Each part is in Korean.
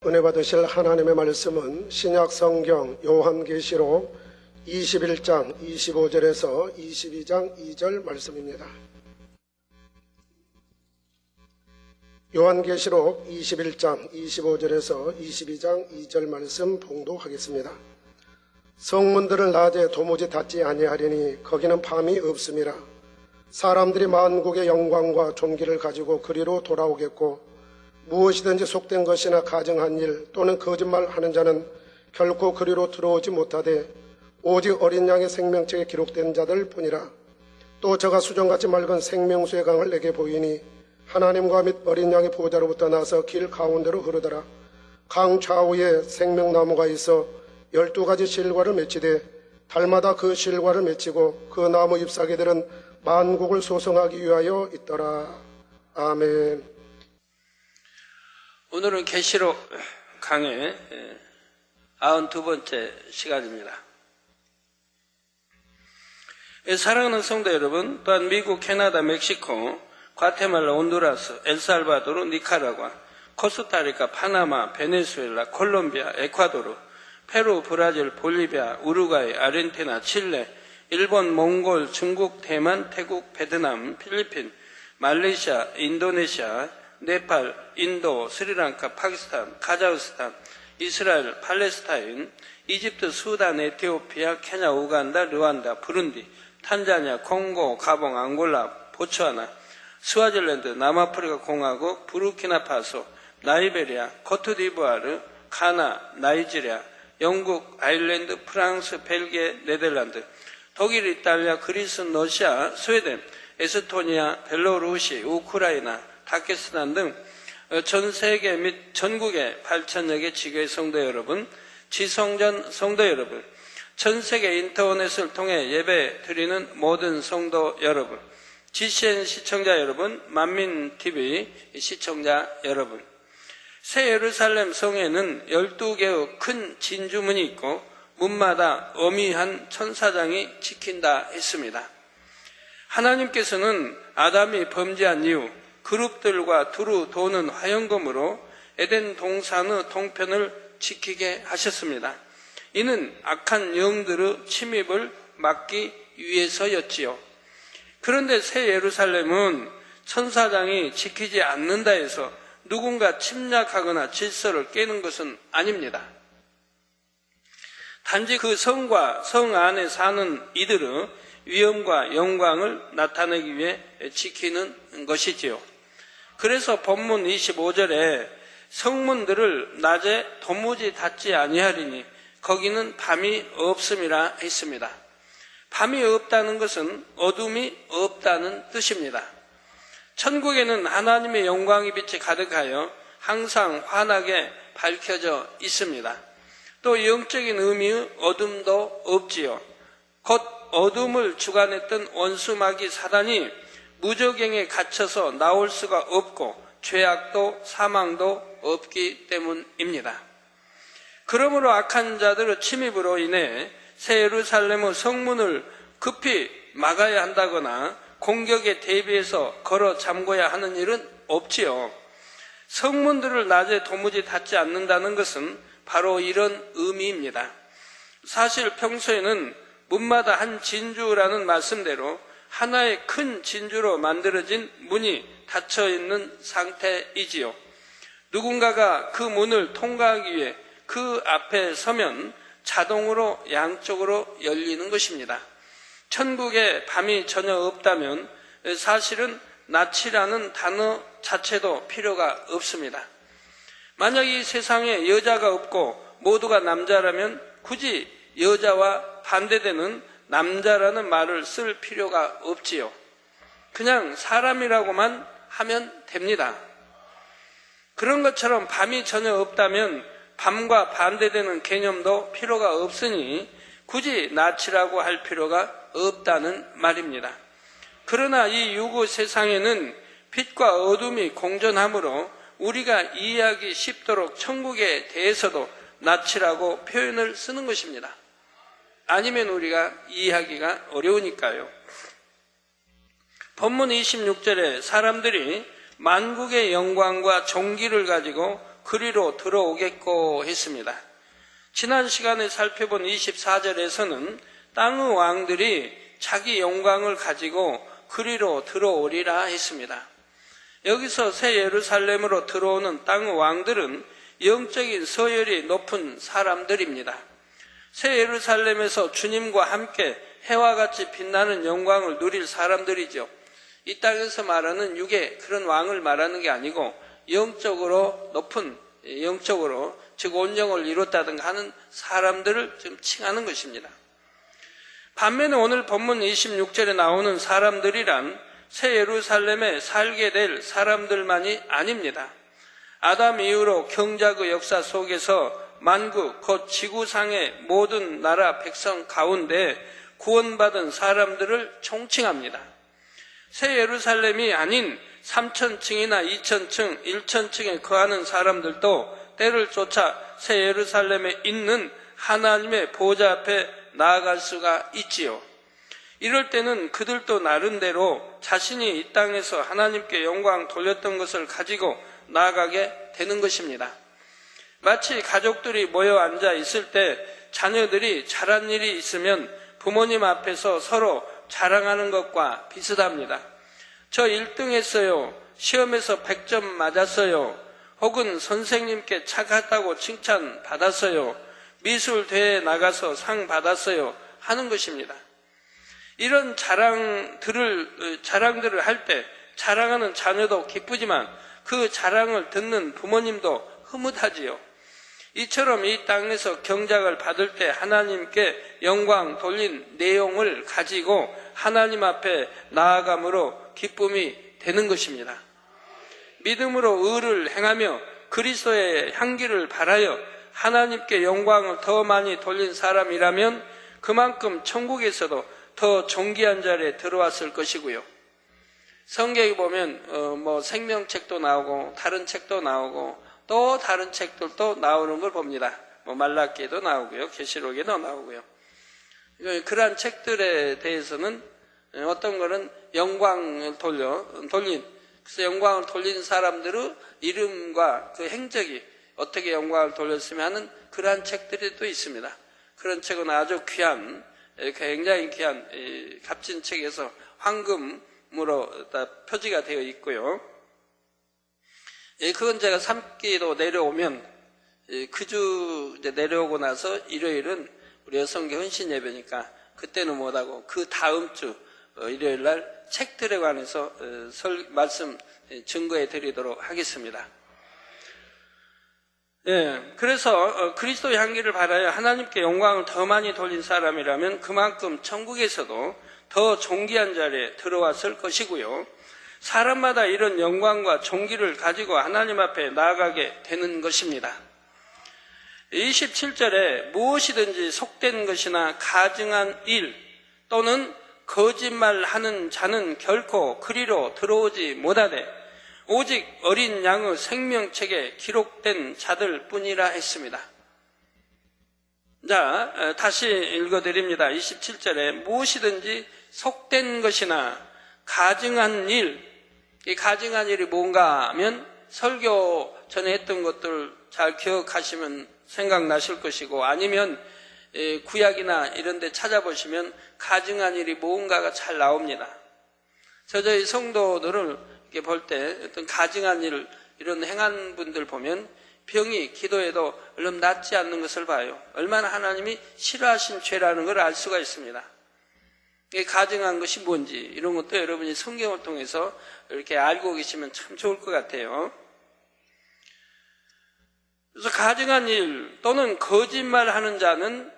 은혜 받으실 하나님의 말씀은 신약 성경 요한계시록 21장 25절에서 22장 2절 말씀입니다. 요한계시록 21장 25절에서 22장 2절 말씀 봉독하겠습니다. 성문들을 낮에 도무지 닫지 아니하리니 거기는 밤이 없음이라. 사람들이 만국의 영광과 존귀를 가지고 그리로 돌아오겠고 무엇이든지 속된 것이나 가증한 일 또는 거짓말하는 자는 결코 그리로 들어오지 못하되 오직 어린 양의 생명책에 기록된 자들 뿐이라. 또 저가 수정같이 맑은 생명수의 강을 내게 보이니 하나님과 및 어린 양의 보좌로부터 나서 길 가운데로 흐르더라. 강 좌우에 생명나무가 있어 12가지 실과를 맺히되 달마다 그 실과를 맺히고 그 나무 잎사귀들은 만국을 소성하기 위하여 있더라. 아멘. 오늘은 계시록 강의 92번째 시간입니다. 사랑하는 성도 여러분, 또한 미국, 캐나다, 멕시코, 과테말라, 온두라스, 엘살바도르, 니카라과, 코스타리카, 파나마, 베네수엘라, 콜롬비아, 에콰도르, 페루, 브라질, 볼리비아, 우루과이, 아르헨티나, 칠레, 일본, 몽골, 중국, 대만, 태국, 베트남, 필리핀, 말레이시아, 인도네시아, 네팔, 인도, 스리랑카, 파키스탄, 카자흐스탄, 이스라엘, 팔레스타인, 이집트, 수단, 에티오피아, 케냐, 우간다, 르완다, 부룬디, 탄자니아, 콩고, 가봉, 앙골라, 보츠와나, 스와질랜드, 남아프리카 공화국, 부르키나파소, 나이베리아, 코트디부아르, 가나, 나이지리아, 영국, 아일랜드, 프랑스, 벨기에, 네덜란드, 독일, 이탈리아, 그리스, 러시아, 스웨덴, 에스토니아, 벨로루시, 우크라이나, 다케스탄 등 전 세계 및 전국의 8,000여 개 지교회 성도 여러분, 지성전 성도 여러분, 전 세계 인터넷을 통해 예배 드리는 모든 성도 여러분, GCN 시청자 여러분, 만민TV 시청자 여러분, 새 예루살렘 성에는 12개의 큰 진주문이 있고 문마다 어미한 천사장이 지킨다 했습니다. 하나님께서는 아담이 범죄한 이후 그룹들과 두루 도는 화영검으로 에덴 동산의 동편을 지키게 하셨습니다. 이는 악한 영들의 침입을 막기 위해서였지요. 그런데 새 예루살렘은 천사장이 지키지 않는다 해서 누군가 침략하거나 질서를 깨는 것은 아닙니다. 단지 그 성과 성 안에 사는 이들의 위엄과 영광을 나타내기 위해 지키는 것이지요. 그래서 본문 25절에 성문들을 낮에 도무지 닫지 아니하리니 거기는 밤이 없음이라 했습니다. 밤이 없다는 것은 어둠이 없다는 뜻입니다. 천국에는 하나님의 영광의 빛이 가득하여 항상 환하게 밝혀져 있습니다. 또 영적인 의미의 어둠도 없지요. 곧 어둠을 주관했던 원수 마귀 사단이 무저갱에 갇혀서 나올 수가 없고 죄악도 사망도 없기 때문입니다. 그러므로 악한 자들의 침입으로 인해 새 예루살렘의 성문을 급히 막아야 한다거나 공격에 대비해서 걸어 잠궈야 하는 일은 없지요. 성문들을 낮에 도무지 닫지 않는다는 것은 바로 이런 의미입니다. 사실 평소에는 문마다 한 진주라는 말씀대로 하나의 큰 진주로 만들어진 문이 닫혀 있는 상태이지요. 누군가가 그 문을 통과하기 위해 그 앞에 서면 자동으로 양쪽으로 열리는 것입니다. 천국에 밤이 전혀 없다면 사실은 낮이라는 단어 자체도 필요가 없습니다. 만약 이 세상에 여자가 없고 모두가 남자라면 굳이 여자와 반대되는 남자라는 말을 쓸 필요가 없지요. 그냥 사람이라고만 하면 됩니다. 그런 것처럼 밤이 전혀 없다면 밤과 반대되는 개념도 필요가 없으니 굳이 낮이라고 할 필요가 없다는 말입니다. 그러나 이 유구 세상에는 빛과 어둠이 공존하므로 우리가 이해하기 쉽도록 천국에 대해서도 낮이라고 표현을 쓰는 것입니다. 아니면 우리가 이해하기가 어려우니까요. 본문 26절에 사람들이 만국의 영광과 존귀를 가지고 그리로 들어오겠고 했습니다. 지난 시간에 살펴본 24절에서는 땅의 왕들이 자기 영광을 가지고 그리로 들어오리라 했습니다. 여기서 새 예루살렘으로 들어오는 땅의 왕들은 영적인 서열이 높은 사람들입니다. 새 예루살렘에서 주님과 함께 해와 같이 빛나는 영광을 누릴 사람들이죠. 이 땅에서 말하는 육의 그런 왕을 말하는 게 아니고 영적으로 높은, 영적으로 즉 온영을 이뤘다든가 하는 사람들을 지금 칭하는 것입니다. 반면에 오늘 본문 26절에 나오는 사람들이란 새 예루살렘에 살게 될 사람들만이 아닙니다. 아담 이후로 경작의 역사 속에서 만국 곧 지구상의 모든 나라 백성 가운데 구원받은 사람들을 총칭합니다. 새 예루살렘이 아닌 3,000층이나 2,000층, 1,000층에 거하는 사람들도 때를 쫓아 새 예루살렘에 있는 하나님의 보좌 앞에 나아갈 수가 있지요. 이럴 때는 그들도 나름대로 자신이 이 땅에서 하나님께 영광 돌렸던 것을 가지고 나아가게 되는 것입니다. 마치 가족들이 모여 앉아 있을 때 자녀들이 잘한 일이 있으면 부모님 앞에서 서로 자랑하는 것과 비슷합니다. 저 1등 했어요. 시험에서 100점 맞았어요. 혹은 선생님께 착하다고 칭찬 받았어요. 미술대회에 나가서 상 받았어요. 하는 것입니다. 이런 자랑들을 할 때 자랑하는 자녀도 기쁘지만 그 자랑을 듣는 부모님도 흐뭇하지요. 이처럼 이 땅에서 경작을 받을 때 하나님께 영광 돌린 내용을 가지고 하나님 앞에 나아감으로 기쁨이 되는 것입니다. 믿음으로 의를 행하며 그리스도의 향기를 발하여 하나님께 영광을 더 많이 돌린 사람이라면 그만큼 천국에서도 더 존귀한 자리에 들어왔을 것이고요. 성경에 보면 생명책도 나오고 다른 책도 나오고 또 다른 책들도 나오는 걸 봅니다. 말라기에도 나오고요. 계시록에도 나오고요. 그러한 책들에 대해서는 어떤 거는 영광을 돌린 그래서 영광을 돌린 사람들의 이름과 그 행적이 어떻게 영광을 돌렸으면 하는 그러한 책들이 또 있습니다. 그런 책은 아주 귀한, 굉장히 귀한 값진 책에서 황금으로 다 표지가 되어 있고요. 그건 제가 3기로 내려오면 그 주 내려오고 나서 일요일은 우리 여성계 헌신 예배니까 그때는 못하고 그 다음 주 일요일 날 책들에 관해서 말씀 증거해 드리도록 하겠습니다. 그래서 그리스도의 향기를 발하여 하나님께 영광을 더 많이 돌린 사람이라면 그만큼 천국에서도 더 존귀한 자리에 들어왔을 것이고요. 사람마다 이런 영광과 존귀를 가지고 하나님 앞에 나아가게 되는 것입니다. 27절에 무엇이든지 속된 것이나 가증한 일 또는 거짓말하는 자는 결코 그리로 들어오지 못하되 오직 어린 양의 생명책에 기록된 자들 뿐이라 했습니다. 자, 다시 읽어드립니다. 27절에 무엇이든지 속된 것이나 가증한 일, 이 가증한 일이 뭔가 하면 설교 전에 했던 것들 잘 기억하시면 생각나실 것이고 아니면 구약이나 이런 데 찾아보시면 가증한 일이 뭔가가 잘 나옵니다. 저희 성도들을 이렇게 볼 때 어떤 가증한 일 이런 행한 분들 보면 병이 기도해도 얼른 낫지 않는 것을 봐요. 얼마나 하나님이 싫어하신 죄라는 걸 알 수가 있습니다. 이게 가증한 것이 뭔지 이런 것도 여러분이 성경을 통해서 이렇게 알고 계시면 참 좋을 것 같아요. 그래서 가증한 일 또는 거짓말하는 자는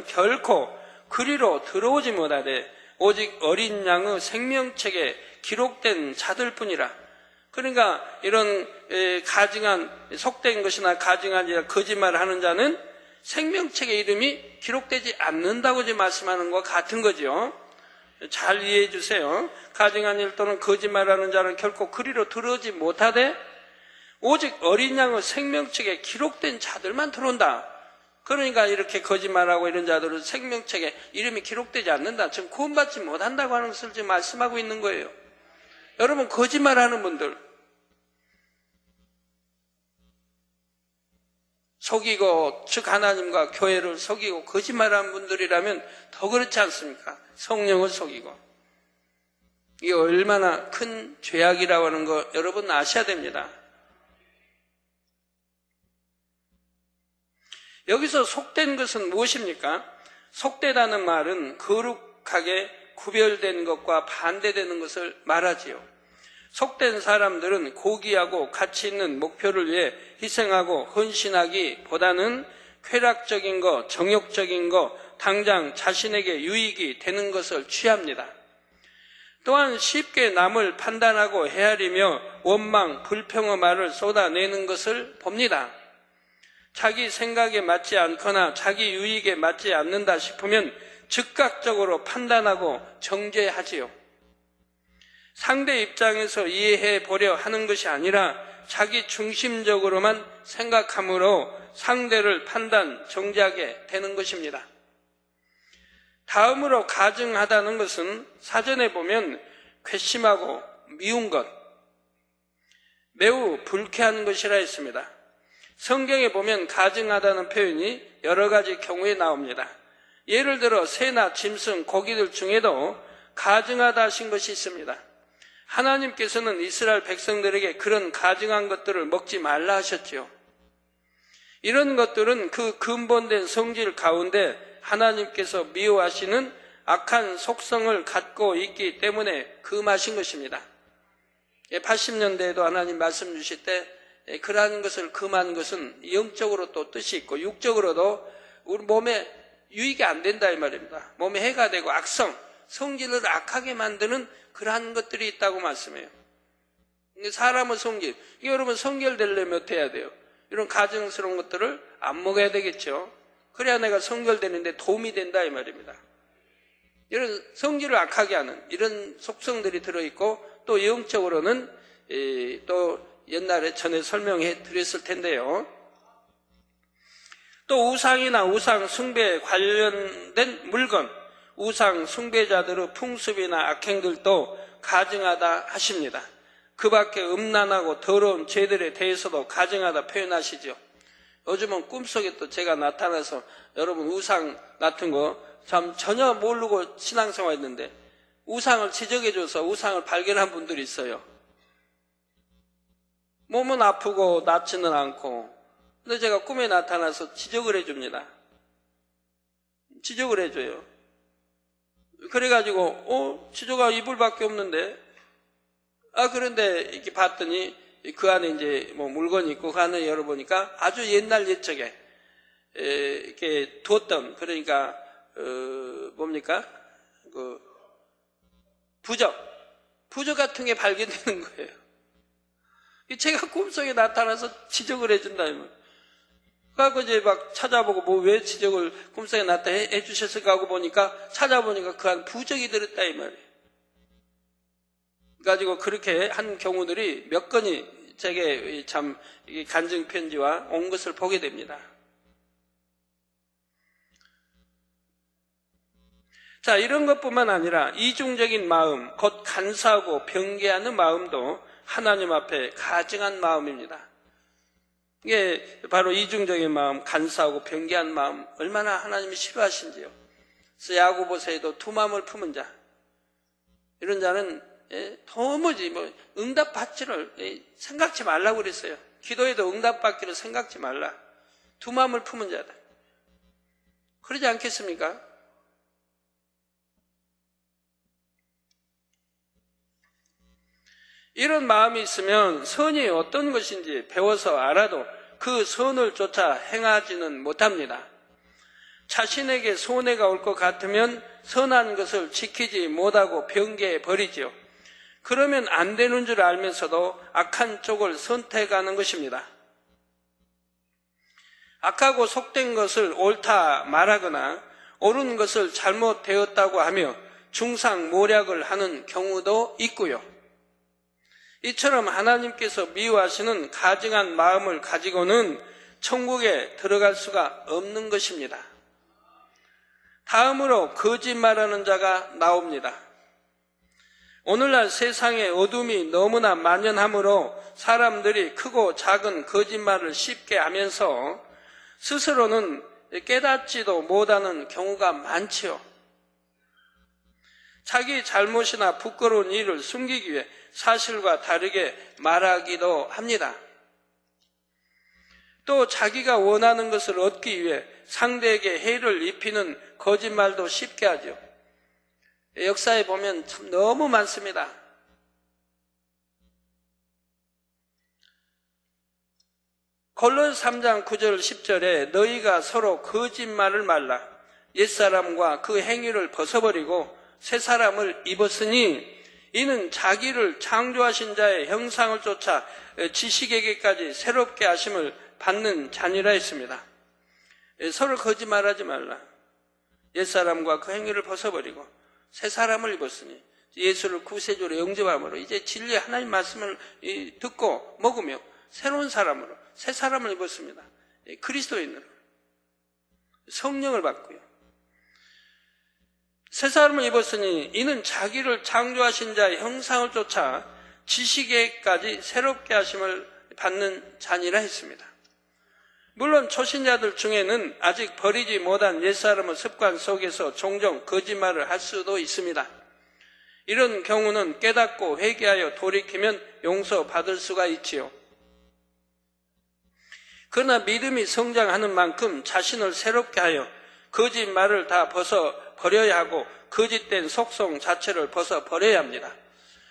결코 그리로 들어오지 못하되 오직 어린 양의 생명책에 기록된 자들 뿐이라. 그러니까 이런 가증한 속된 것이나 가증한 일 거짓말하는 자는 생명책의 이름이 기록되지 않는다고 지금 말씀하는 것과 같은 거죠. 잘 이해해 주세요. 가증한 일 또는 거짓말하는 자는 결코 그리로 들어오지 못하되 오직 어린 양의 생명책에 기록된 자들만 들어온다. 그러니까 이렇게 거짓말하고 이런 자들은 생명책에 이름이 기록되지 않는다. 지금 구원받지 못한다고 하는 것을 지금 말씀하고 있는 거예요. 여러분 거짓말하는 분들 속이고 즉 하나님과 교회를 속이고 거짓말하는 분들이라면 더 그렇지 않습니까? 성령을 속이고. 이게 얼마나 큰 죄악이라고 하는 거 여러분 아셔야 됩니다. 여기서 속된 것은 무엇입니까? 속되다는 말은 거룩하게 구별된 것과 반대되는 것을 말하지요. 속된 사람들은 고귀하고 가치 있는 목표를 위해 희생하고 헌신하기보다는 쾌락적인 것, 정욕적인 것, 당장 자신에게 유익이 되는 것을 취합니다. 또한 쉽게 남을 판단하고 헤아리며 원망, 불평의 말을 쏟아내는 것을 봅니다. 자기 생각에 맞지 않거나 자기 유익에 맞지 않는다 싶으면 즉각적으로 판단하고 정죄하지요. 상대 입장에서 이해해 보려 하는 것이 아니라 자기 중심적으로만 생각함으로 상대를 판단, 정죄하게 되는 것입니다. 다음으로 가증하다는 것은 사전에 보면 괘씸하고 미운 것, 매우 불쾌한 것이라 했습니다. 성경에 보면 가증하다는 표현이 여러 가지 경우에 나옵니다. 예를 들어 새나 짐승, 고기들 중에도 가증하다 하신 것이 있습니다. 하나님께서는 이스라엘 백성들에게 그런 가증한 것들을 먹지 말라 하셨지요. 이런 것들은 그 근본된 성질 가운데 하나님께서 미워하시는 악한 속성을 갖고 있기 때문에 금하신 것입니다. 80년대에도 하나님 말씀 주실 때 그러한 것을 금하는 것은 영적으로 또 뜻이 있고 육적으로도 우리 몸에 유익이 안 된다 이 말입니다. 몸에 해가 되고 악성, 성질을 악하게 만드는 그러한 것들이 있다고 말씀해요. 사람의 성질, 여러분 성결되려면 어떻게 해야 돼요? 이런 가증스러운 것들을 안 먹어야 되겠죠. 그래야 내가 성결되는데 도움이 된다 이 말입니다. 이런 성질을 악하게 하는 이런 속성들이 들어있고 또 영적으로는 또 옛날에 전에 설명해 드렸을 텐데요. 또 우상이나 우상 숭배에 관련된 물건, 우상 숭배자들의 풍습이나 악행들도 가증하다 하십니다. 그 밖에 음란하고 더러운 죄들에 대해서도 가증하다 표현하시죠. 요즘은 꿈속에 또 제가 나타나서 여러분 우상 같은 거 참 전혀 모르고 신앙생활 했는데 우상을 지적해줘서 우상을 발견한 분들이 있어요. 몸은 아프고 낫지는 않고 근데 제가 꿈에 나타나서 지적을 해줍니다. 지적을 해줘요. 그래가지고 지저가 이불밖에 없는데 그런데 이렇게 봤더니 그 안에 이제 뭐 물건이 있고 그 안에 열어보니까 아주 옛날 옛적에 이렇게 두었던 그러니까 뭡니까 그 부적 같은 게 발견되는 거예요. 제가 꿈속에 나타나서 지적을 해준다 이면. 그래서 이제 막 찾아보고 뭐 왜 지적을 꿈속에 나타내 주셨을까 하고 보니까 찾아보니까 그 안 부적이 들었다 이 말이에요. 가지고 그렇게 한 경우들이 몇 건이 제게 참 간증 편지와 온 것을 보게 됩니다. 자, 이런 것뿐만 아니라 이중적인 마음, 곧 간사하고 변개하는 마음도 하나님 앞에 가증한 마음입니다. 이게 바로 이중적인 마음, 간사하고 변개한 마음, 얼마나 하나님이 싫어하신지요. 그래서 야고보서에도 두 마음을 품은 자, 이런 자는 도무지 응답받기를 생각지 말라고 그랬어요. 기도에도 응답받기를 생각지 말라. 두 마음을 품은 자다. 그러지 않겠습니까? 이런 마음이 있으면 선이 어떤 것인지 배워서 알아도 그 선을 쫓아 행하지는 못합니다. 자신에게 손해가 올 것 같으면 선한 것을 지키지 못하고 변개해 버리지요. 그러면 안 되는 줄 알면서도 악한 쪽을 선택하는 것입니다. 악하고 속된 것을 옳다 말하거나 옳은 것을 잘못되었다고 하며 중상모략을 하는 경우도 있고요. 이처럼 하나님께서 미워하시는 가증한 마음을 가지고는 천국에 들어갈 수가 없는 것입니다. 다음으로 거짓말하는 자가 나옵니다. 오늘날 세상에 어둠이 너무나 만연하므로 사람들이 크고 작은 거짓말을 쉽게 하면서 스스로는 깨닫지도 못하는 경우가 많지요. 자기 잘못이나 부끄러운 일을 숨기기 위해 사실과 다르게 말하기도 합니다. 또 자기가 원하는 것을 얻기 위해 상대에게 해를 입히는 거짓말도 쉽게 하죠. 역사에 보면 참 너무 많습니다. 골로새 3장 9절 10절에 너희가 서로 거짓말을 말라. 옛사람과 그 행위를 벗어버리고 새 사람을 입었으니 이는 자기를 창조하신 자의 형상을 쫓아 지식에게까지 새롭게 하심을 받는 자니라 했습니다. 서로 거짓말하지 말라. 옛사람과 그 행위를 벗어버리고 새 사람을 입었으니 예수를 구세주로 영접함으로 이제 진리의 하나님 말씀을 듣고 먹으며 새로운 사람으로 새 사람을 입었습니다. 그리스도인으로 성령을 받고요. 새 사람을 입었으니 이는 자기를 창조하신 자의 형상을 쫓아 지식에까지 새롭게 하심을 받는 자니라 했습니다. 물론 초신자들 중에는 아직 버리지 못한 옛사람의 습관 속에서 종종 거짓말을 할 수도 있습니다. 이런 경우는 깨닫고 회개하여 돌이키면 용서받을 수가 있지요. 그러나 믿음이 성장하는 만큼 자신을 새롭게 하여 거짓말을 다 벗어버려야 하고 거짓된 속성 자체를 벗어버려야 합니다.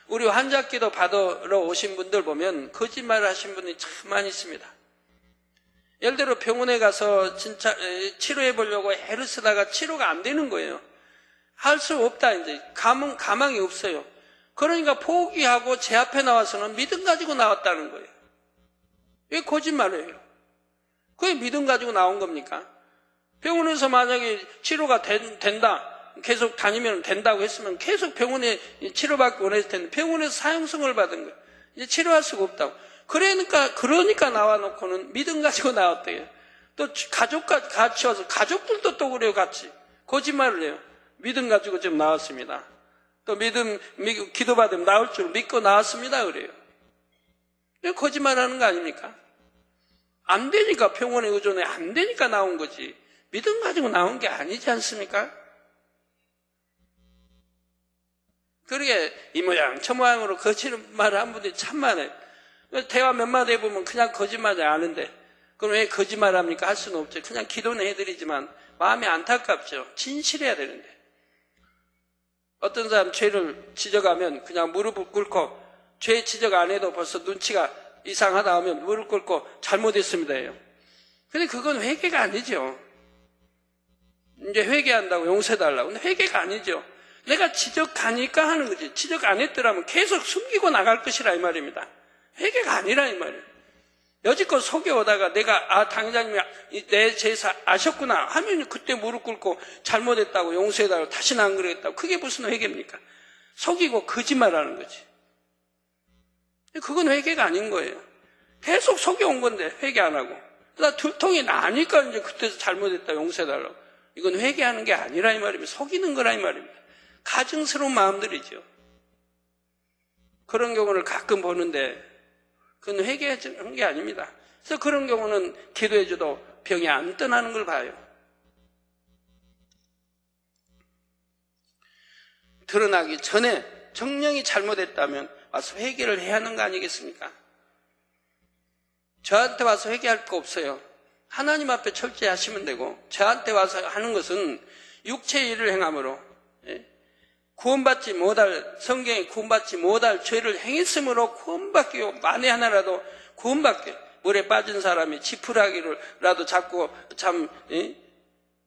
우리 환자기도 받으러 오신 분들 보면 거짓말을 하신 분이 참 많이 있습니다. 예를 들어 병원에 가서 진짜 치료해 보려고 애를 쓰다가 치료가 안 되는 거예요. 할 수 없다 이제 가망이 없어요. 그러니까 포기하고 제 앞에 나와서는 믿음 가지고 나왔다는 거예요. 이게 거짓말이에요. 그게 믿음 가지고 나온 겁니까? 병원에서 만약에 치료가 된다, 계속 다니면 된다고 했으면 계속 병원에 치료받기 원했을 텐데 병원에서 사형성을 받은 거예요. 이제 치료할 수가 없다고. 그러니까 나와놓고는 믿음 가지고 나왔대요. 또 가족까지 같이 와서 가족들도 또 그래요, 같이. 거짓말을 해요. 믿음 가지고 지금 나왔습니다. 또 기도받으면 나올 줄 믿고 나왔습니다, 그래요. 이거 거짓말하는 거 아닙니까? 안 되니까 병원에 의존해 안 되니까 나온 거지. 믿음 가지고 나온 게 아니지 않습니까? 그러게 이 모양 저 모양으로 거짓말을 한 분들이 참 많아요. 대화 몇 마디 해보면 그냥 거짓말이 아는데 그럼 왜 거짓말합니까? 할 수는 없죠. 그냥 기도는 해드리지만 마음이 안타깝죠. 진실해야 되는데. 어떤 사람 죄를 지적하면 그냥 무릎을 꿇고 죄 지적 안 해도 벌써 눈치가 이상하다 하면 무릎 꿇고 잘못했습니다 해요. 근데 그건 회개가 아니죠. 이제 회개한다고 용서해달라고. 근데 회개가 아니죠. 내가 지적하니까 하는 거지. 지적 안 했더라면 계속 숨기고 나갈 것이라 이 말입니다. 회개가 아니라 이 말이에요. 여지껏 속여오다가 내가 당장님이 내 죄사 아셨구나 하면 그때 무릎 꿇고 잘못했다고 용서해달라고 다시는 안 그러겠다고. 그게 무슨 회개입니까? 속이고 거짓말하는 거지. 그건 회개가 아닌 거예요. 계속 속여온 건데 회개 안 하고. 그러다 들통이 나니까 이제 그때서 잘못했다 용서해달라고. 이건 회개하는 게 아니라 이 말입니다. 속이는 거라 이 말입니다. 가증스러운 마음들이죠. 그런 경우를 가끔 보는데 그건 회개하는 게 아닙니다. 그래서 그런 경우는 기도해줘도 병이 안 떠나는 걸 봐요. 드러나기 전에 정령이 잘못했다면 와서 회개를 해야 하는 거 아니겠습니까? 저한테 와서 회개할 거 없어요. 하나님 앞에 철저하시면 되고 저한테 와서 하는 것은 육체의 일을 행함으로 구원받지 못할 성경에 구원받지 못할 죄를 행했으므로 구원받기요. 만에 하나라도 구원받게 물에 빠진 사람이 지푸라기라도 잡고 참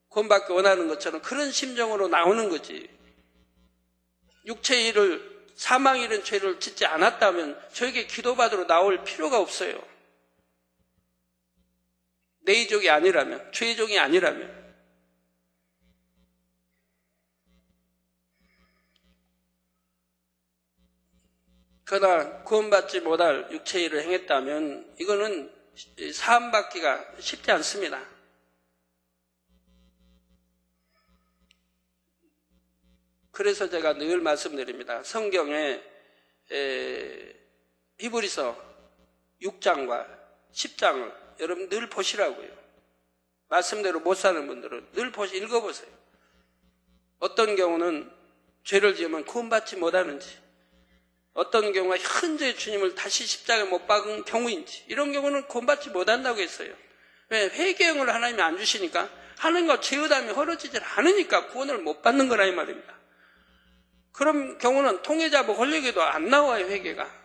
구원받기 원하는 것처럼 그런 심정으로 나오는 거지. 육체의 일을 사망 이런 죄를 짓지 않았다면 저에게 기도받으러 나올 필요가 없어요. 내 이족이 아니라면, 죄족이 아니라면. 그러나 구원받지 못할 육체의 일을 행했다면 이거는 사함받기가 쉽지 않습니다. 그래서 제가 늘 말씀드립니다. 성경에 히브리서 6장과 10장을 여러분 늘 보시라고요. 말씀대로 못 사는 분들은 늘 읽어보세요. 어떤 경우는 죄를 지으면 구원받지 못하는지, 어떤 경우가 현재 주님을 다시 십자가에 못 박은 경우인지, 이런 경우는 구원받지 못한다고 했어요. 왜? 회개형을 하나님이 안 주시니까, 하나님과 죄의담이 헐어지질 않으니까 구원을 못 받는 거라 이 말입니다. 그런 경우는 통해잡아 권력에도 안 나와요, 회개가.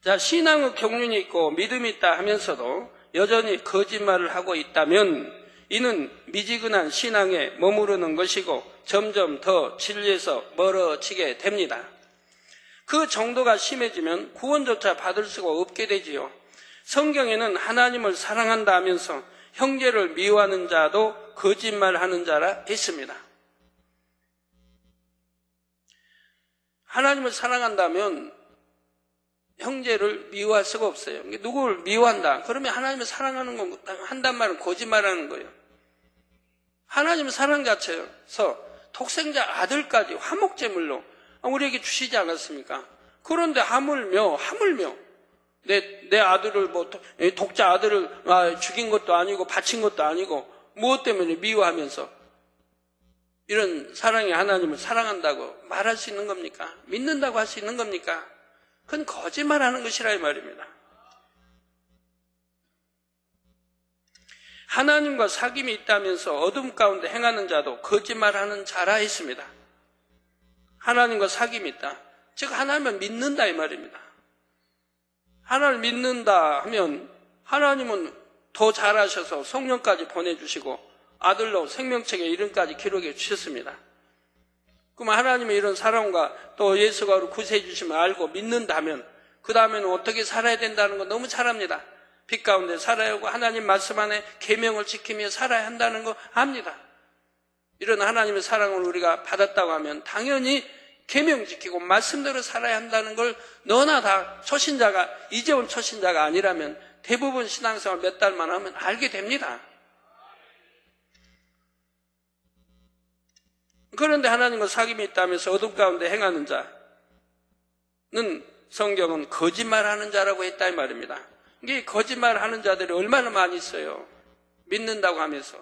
자, 신앙의 경륜이 있고 믿음이 있다 하면서도 여전히 거짓말을 하고 있다면 이는 미지근한 신앙에 머무르는 것이고 점점 더 진리에서 멀어지게 됩니다. 그 정도가 심해지면 구원조차 받을 수가 없게 되지요. 성경에는 하나님을 사랑한다 하면서 형제를 미워하는 자도 거짓말하는 자라 했습니다. 하나님을 사랑한다면 형제를 미워할 수가 없어요. 누구를 미워한다? 그러면 하나님을 사랑하는 건 한단 말은 거짓말하는 거예요. 하나님을 사랑 자체에서 독생자 아들까지 화목제물로 우리에게 주시지 않았습니까? 그런데 하물며 내 아들을 독자 아들을 죽인 것도 아니고 바친 것도 아니고 무엇 때문에 미워하면서 이런 사랑의 하나님을 사랑한다고 말할 수 있는 겁니까? 믿는다고 할 수 있는 겁니까? 그건 거짓말하는 것이라 이 말입니다. 하나님과 사귐이 있다면서 어둠 가운데 행하는 자도 거짓말하는 자라 했습니다. 하나님과 사귐이 있다. 즉 하나님을 믿는다 이 말입니다. 하나님을 믿는다 하면 하나님은 더 잘하셔서 성령까지 보내주시고 아들로 생명책의 이름까지 기록해 주셨습니다. 그럼 하나님의 이런 사랑과 또 예수가 우리 구세해 주심을 알고 믿는다면 그 다음에는 어떻게 살아야 된다는 거 너무 잘 압니다. 빛 가운데 살아야 하고 하나님 말씀 안에 계명을 지키며 살아야 한다는 거 압니다. 이런 하나님의 사랑을 우리가 받았다고 하면 당연히 계명 지키고 말씀대로 살아야 한다는 걸 너나 다 초신자가 이제 온 초신자가 아니라면 대부분 신앙생활 몇 달만 하면 알게 됩니다. 그런데 하나님과 사귐이 있다면서 어둠 가운데 행하는 자는 성경은 거짓말하는 자라고 했다 이 말입니다. 이게 거짓말하는 자들이 얼마나 많이 있어요. 믿는다고 하면서.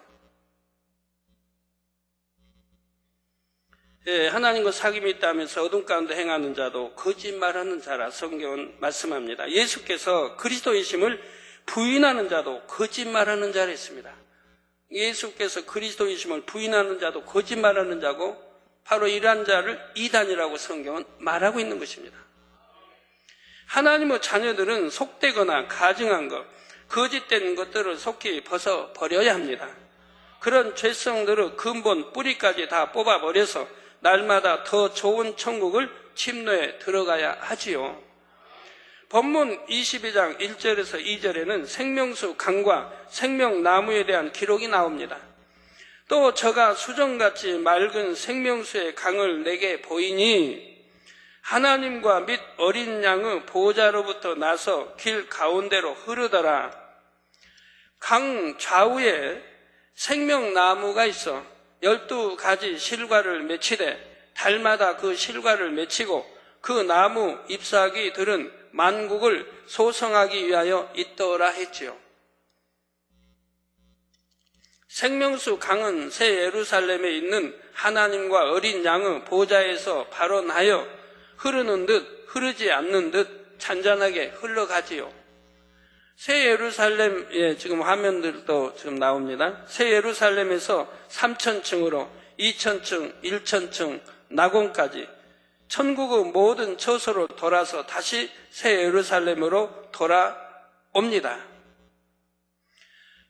예, 하나님과 사귐이 있다면서 어둠 가운데 행하는 자도 거짓말하는 자라 성경은 말씀합니다. 예수께서 그리스도이심을 부인하는 자도 거짓말하는 자라 했습니다. 예수께서 그리스도이심을 부인하는 자도 거짓말하는 자고 바로 이러한 자를 이단이라고 성경은 말하고 있는 것입니다. 하나님의 자녀들은 속되거나 가증한 것, 거짓된 것들을 속히 벗어버려야 합니다. 그런 죄성들을 근본 뿌리까지 다 뽑아버려서 날마다 더 좋은 천국을 침노에 들어가야 하지요. 본문 22장 1절에서 2절에는 생명수 강과 생명나무에 대한 기록이 나옵니다. 또 저가 수정같이 맑은 생명수의 강을 내게 보이니 하나님과 및 어린 양의 보호자로부터 나서 길 가운데로 흐르더라. 강 좌우에 생명나무가 있어 12가지 실과를 맺히되 달마다 그 실과를 맺히고 그 나무 잎사귀들은 만국을 소성하기 위하여 있더라 했지요. 생명수 강은 새 예루살렘에 있는 하나님과 어린 양의 보좌에서 발원하여 흐르는 듯 흐르지 않는 듯 잔잔하게 흘러가지요. 새 예루살렘, 지금 화면들도 지금 나옵니다. 새 예루살렘에서 3,000층으로 2,000층, 1,000층, 낙원까지 천국의 모든 처소로 돌아서 다시 새 예루살렘으로 돌아옵니다.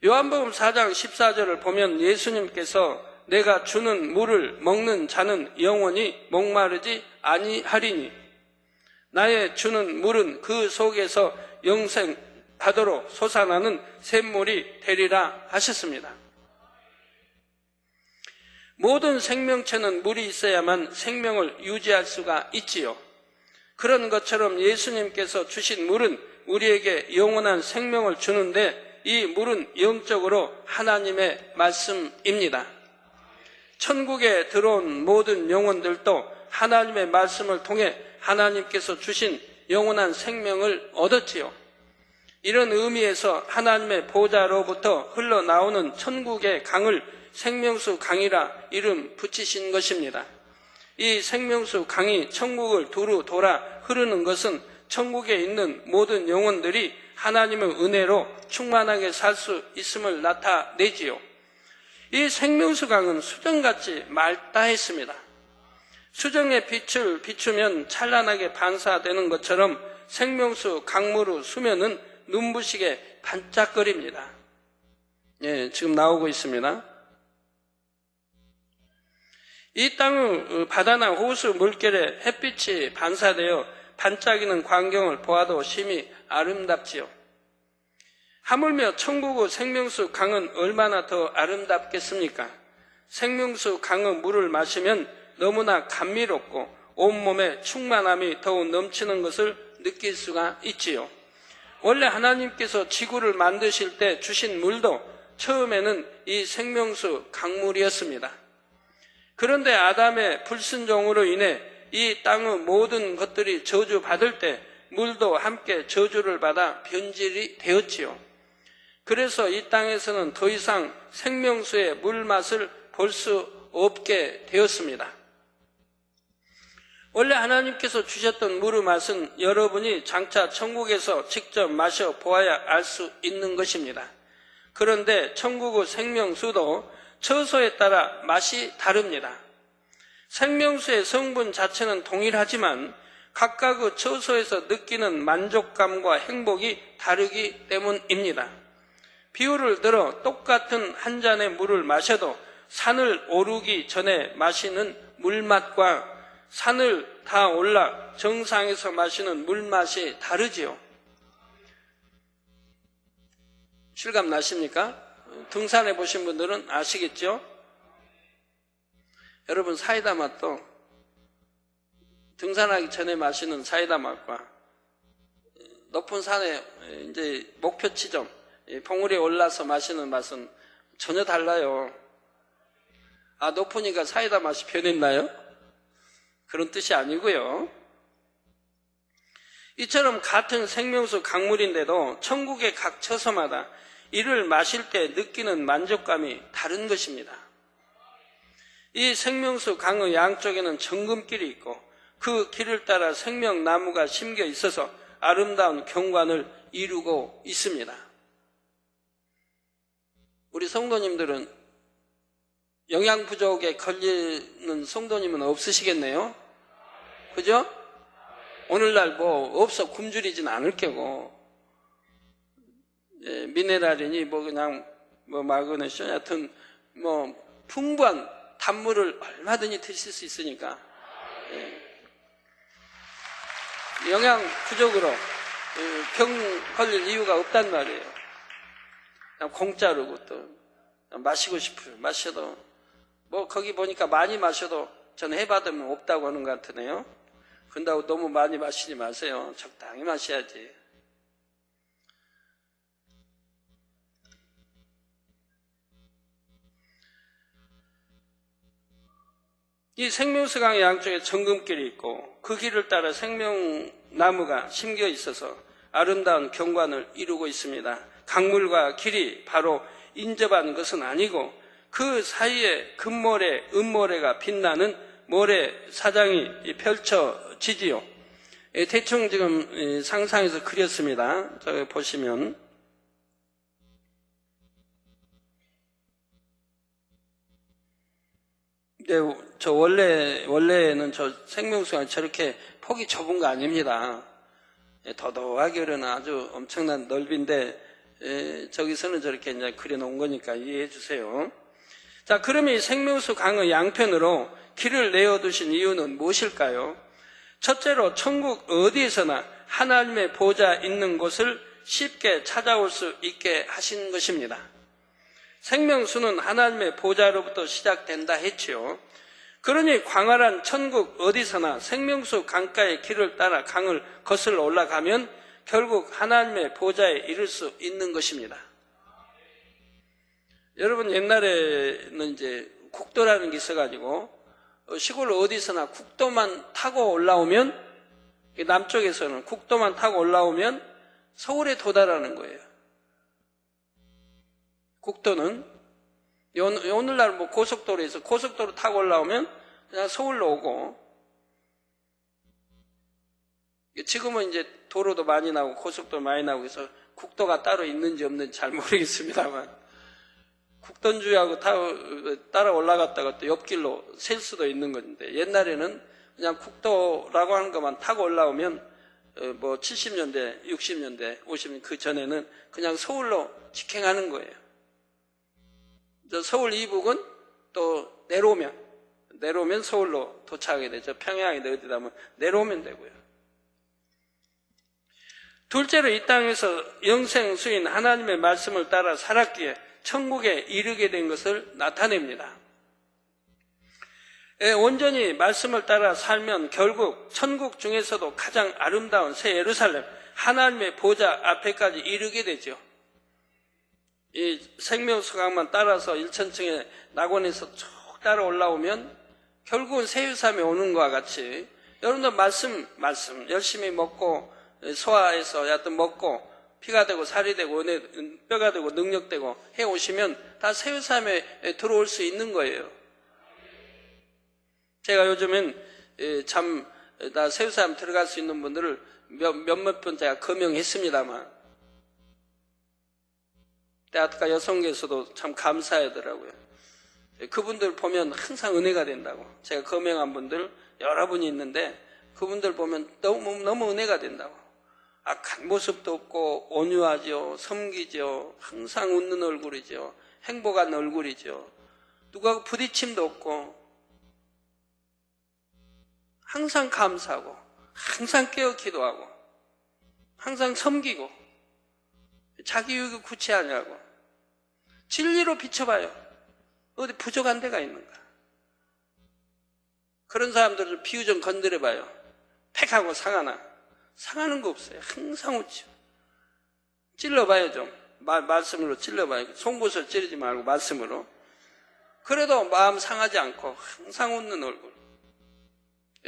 요한복음 4장 14절을 보면 예수님께서 내가 주는 물을 먹는 자는 영원히 목마르지 아니하리니 나의 주는 물은 그 속에서 영생하도록 솟아나는 샘물이 되리라 하셨습니다. 모든 생명체는 물이 있어야만 생명을 유지할 수가 있지요. 그런 것처럼 예수님께서 주신 물은 우리에게 영원한 생명을 주는데 이 물은 영적으로 하나님의 말씀입니다. 천국에 들어온 모든 영혼들도 하나님의 말씀을 통해 하나님께서 주신 영원한 생명을 얻었지요. 이런 의미에서 하나님의 보좌로부터 흘러나오는 천국의 강을 생명수 강이라 이름 붙이신 것입니다. 이 생명수 강이 천국을 두루 돌아 흐르는 것은 천국에 있는 모든 영혼들이 하나님의 은혜로 충만하게 살 수 있음을 나타내지요. 이 생명수 강은 수정같이 맑다 했습니다. 수정의 빛을 비추면 찬란하게 반사되는 것처럼 생명수 강물의 수면은 눈부시게 반짝거립니다. 예, 지금 나오고 있습니다. 이 땅의 바다나 호수 물결에 햇빛이 반사되어 반짝이는 광경을 보아도 심히 아름답지요. 하물며 천국의 생명수 강은 얼마나 더 아름답겠습니까? 생명수 강의 물을 마시면 너무나 감미롭고 온몸에 충만함이 더욱 넘치는 것을 느낄 수가 있지요. 원래 하나님께서 지구를 만드실 때 주신 물도 처음에는 이 생명수 강물이었습니다. 그런데 아담의 불순종으로 인해 이 땅의 모든 것들이 저주받을 때 물도 함께 저주를 받아 변질이 되었지요. 그래서 이 땅에서는 더 이상 생명수의 물맛을 볼 수 없게 되었습니다. 원래 하나님께서 주셨던 물의 맛은 여러분이 장차 천국에서 직접 마셔보아야 알 수 있는 것입니다. 그런데 천국의 생명수도 처소에 따라 맛이 다릅니다. 생명수의 성분 자체는 동일하지만 각각의 처소에서 느끼는 만족감과 행복이 다르기 때문입니다. 비유를 들어 똑같은 한 잔의 물을 마셔도 산을 오르기 전에 마시는 물맛과 산을 다 올라 정상에서 마시는 물맛이 다르지요. 실감 나십니까? 등산해 보신 분들은 아시겠죠? 여러분, 사이다 맛도 등산하기 전에 마시는 사이다 맛과 높은 산에 이제 목표 지점 봉우리에 올라서 마시는 맛은 전혀 달라요. 아, 높으니까 사이다 맛이 변했나요? 그런 뜻이 아니고요. 이처럼 같은 생명수 강물인데도 천국의 각 처소마다 이를 마실 때 느끼는 만족감이 다른 것입니다. 이 생명수 강의 양쪽에는 정금길이 있고 그 길을 따라 생명나무가 심겨 있어서 아름다운 경관을 이루고 있습니다. 우리 성도님들은 영양 부족에 걸리는 성도님은 없으시겠네요? 그죠? 오늘날 뭐 없어 굶주리진 않을 게고, 예, 미네랄이니 뭐 그냥 뭐 마그네슘 하여튼 뭐 풍부한 단물을 얼마든지 드실 수 있으니까, 예. 영양 부족으로 병 걸릴 이유가 없단 말이에요. 그냥 공짜로 그것도 마시고 싶어요. 마셔도 뭐 거기 보니까 많이 마셔도 저는 해받으면 없다고 하는 것 같으네요. 그런다고 너무 많이 마시지 마세요. 적당히 마셔야지. 이 생명수 강의 양쪽에 정금길이 있고 그 길을 따라 생명나무가 심겨 있어서 아름다운 경관을 이루고 있습니다. 강물과 길이 바로 인접한 것은 아니고 그 사이에 금모래, 은모래가 빛나는 모래사장이 펼쳐지지요. 대충 지금 상상해서 그렸습니다. 저기 보시면 저 원래는 저 생명수가 저렇게 폭이 좁은 거 아닙니다. 더더하게 그러나 아주 엄청난 넓인데 저기서는 저렇게 이제 그려놓은 거니까 이해해 주세요. 자, 그러면 이 생명수 강의 양편으로 길을 내어두신 이유는 무엇일까요? 첫째로 천국 어디에서나 하나님의 보좌 있는 곳을 쉽게 찾아올 수 있게 하신 것입니다. 생명수는 하나님의 보좌로부터 시작된다 했지요. 그러니 광활한 천국 어디서나 생명수 강가의 길을 따라 강을 거슬러 올라가면 결국 하나님의 보좌에 이를 수 있는 것입니다. 여러분, 옛날에는 이제 국도라는 게 있어가지고 시골 어디서나 국도만 타고 올라오면, 남쪽에서는 국도만 타고 올라오면 서울에 도달하는 거예요. 국도는 오늘날 뭐 고속도로에서 고속도로 타고 올라오면 그냥 서울로 오고, 지금은 이제 도로도 많이 나오고 고속도로 많이 나오고 해서 국도가 따로 있는지 없는지 잘 모르겠습니다만, 국던주하고 따라 올라갔다가 또 옆길로 셀 수도 있는 건데, 옛날에는 그냥 국도라고 하는 것만 타고 올라오면 뭐 70년대, 60년대, 50년대 그 전에는 그냥 서울로 직행하는 거예요. 서울 이북은 또 내려오면 서울로 도착하게 되죠. 평양이나 어디다 뭐 내려오면 되고요. 둘째로 이 땅에서 영생수인 하나님의 말씀을 따라 살았기에 천국에 이르게 된 것을 나타냅니다. 온전히 말씀을 따라 살면 결국 천국 중에서도 가장 아름다운 새 예루살렘, 하나님의 보좌 앞에까지 이르게 되죠. 이 생명수강만 따라서 1천층의 낙원에서 쭉 따라 올라오면 결국은 새 예루살렘에 오는 것과 같이, 여러분들 말씀 열심히 먹고 소화해서 여하튼 먹고 피가 되고 살이 되고 뼈가 되고 능력되고 해오시면 다 새 예루살렘에 들어올 수 있는 거예요. 제가 요즘엔 나 새 예루살렘 들어갈 수 있는 분들을 몇몇 번 제가 거명했습니다만, 아까 여성계에서도 참 감사하더라고요. 그분들 보면 항상 은혜가 된다고. 제가 거명한 분들 여러 분이 있는데 그분들 보면 너무 은혜가 된다고. 악한 모습도 없고 온유하죠. 섬기죠. 항상 웃는 얼굴이죠. 행복한 얼굴이죠. 누구하고 부딪힘도 없고 항상 감사하고 항상 깨어 기도하고 항상 섬기고 자기 유익을 구체하냐고 진리로 비춰봐요. 어디 부족한 데가 있는가? 그런 사람들을 비유 좀 건드려봐요. 팩하고 상하나? 상하는 거 없어요. 항상 웃죠. 찔러봐요 좀. 말씀으로 찔러봐요. 송곳을 찌르지 말고 말씀으로. 그래도 마음 상하지 않고 항상 웃는 얼굴.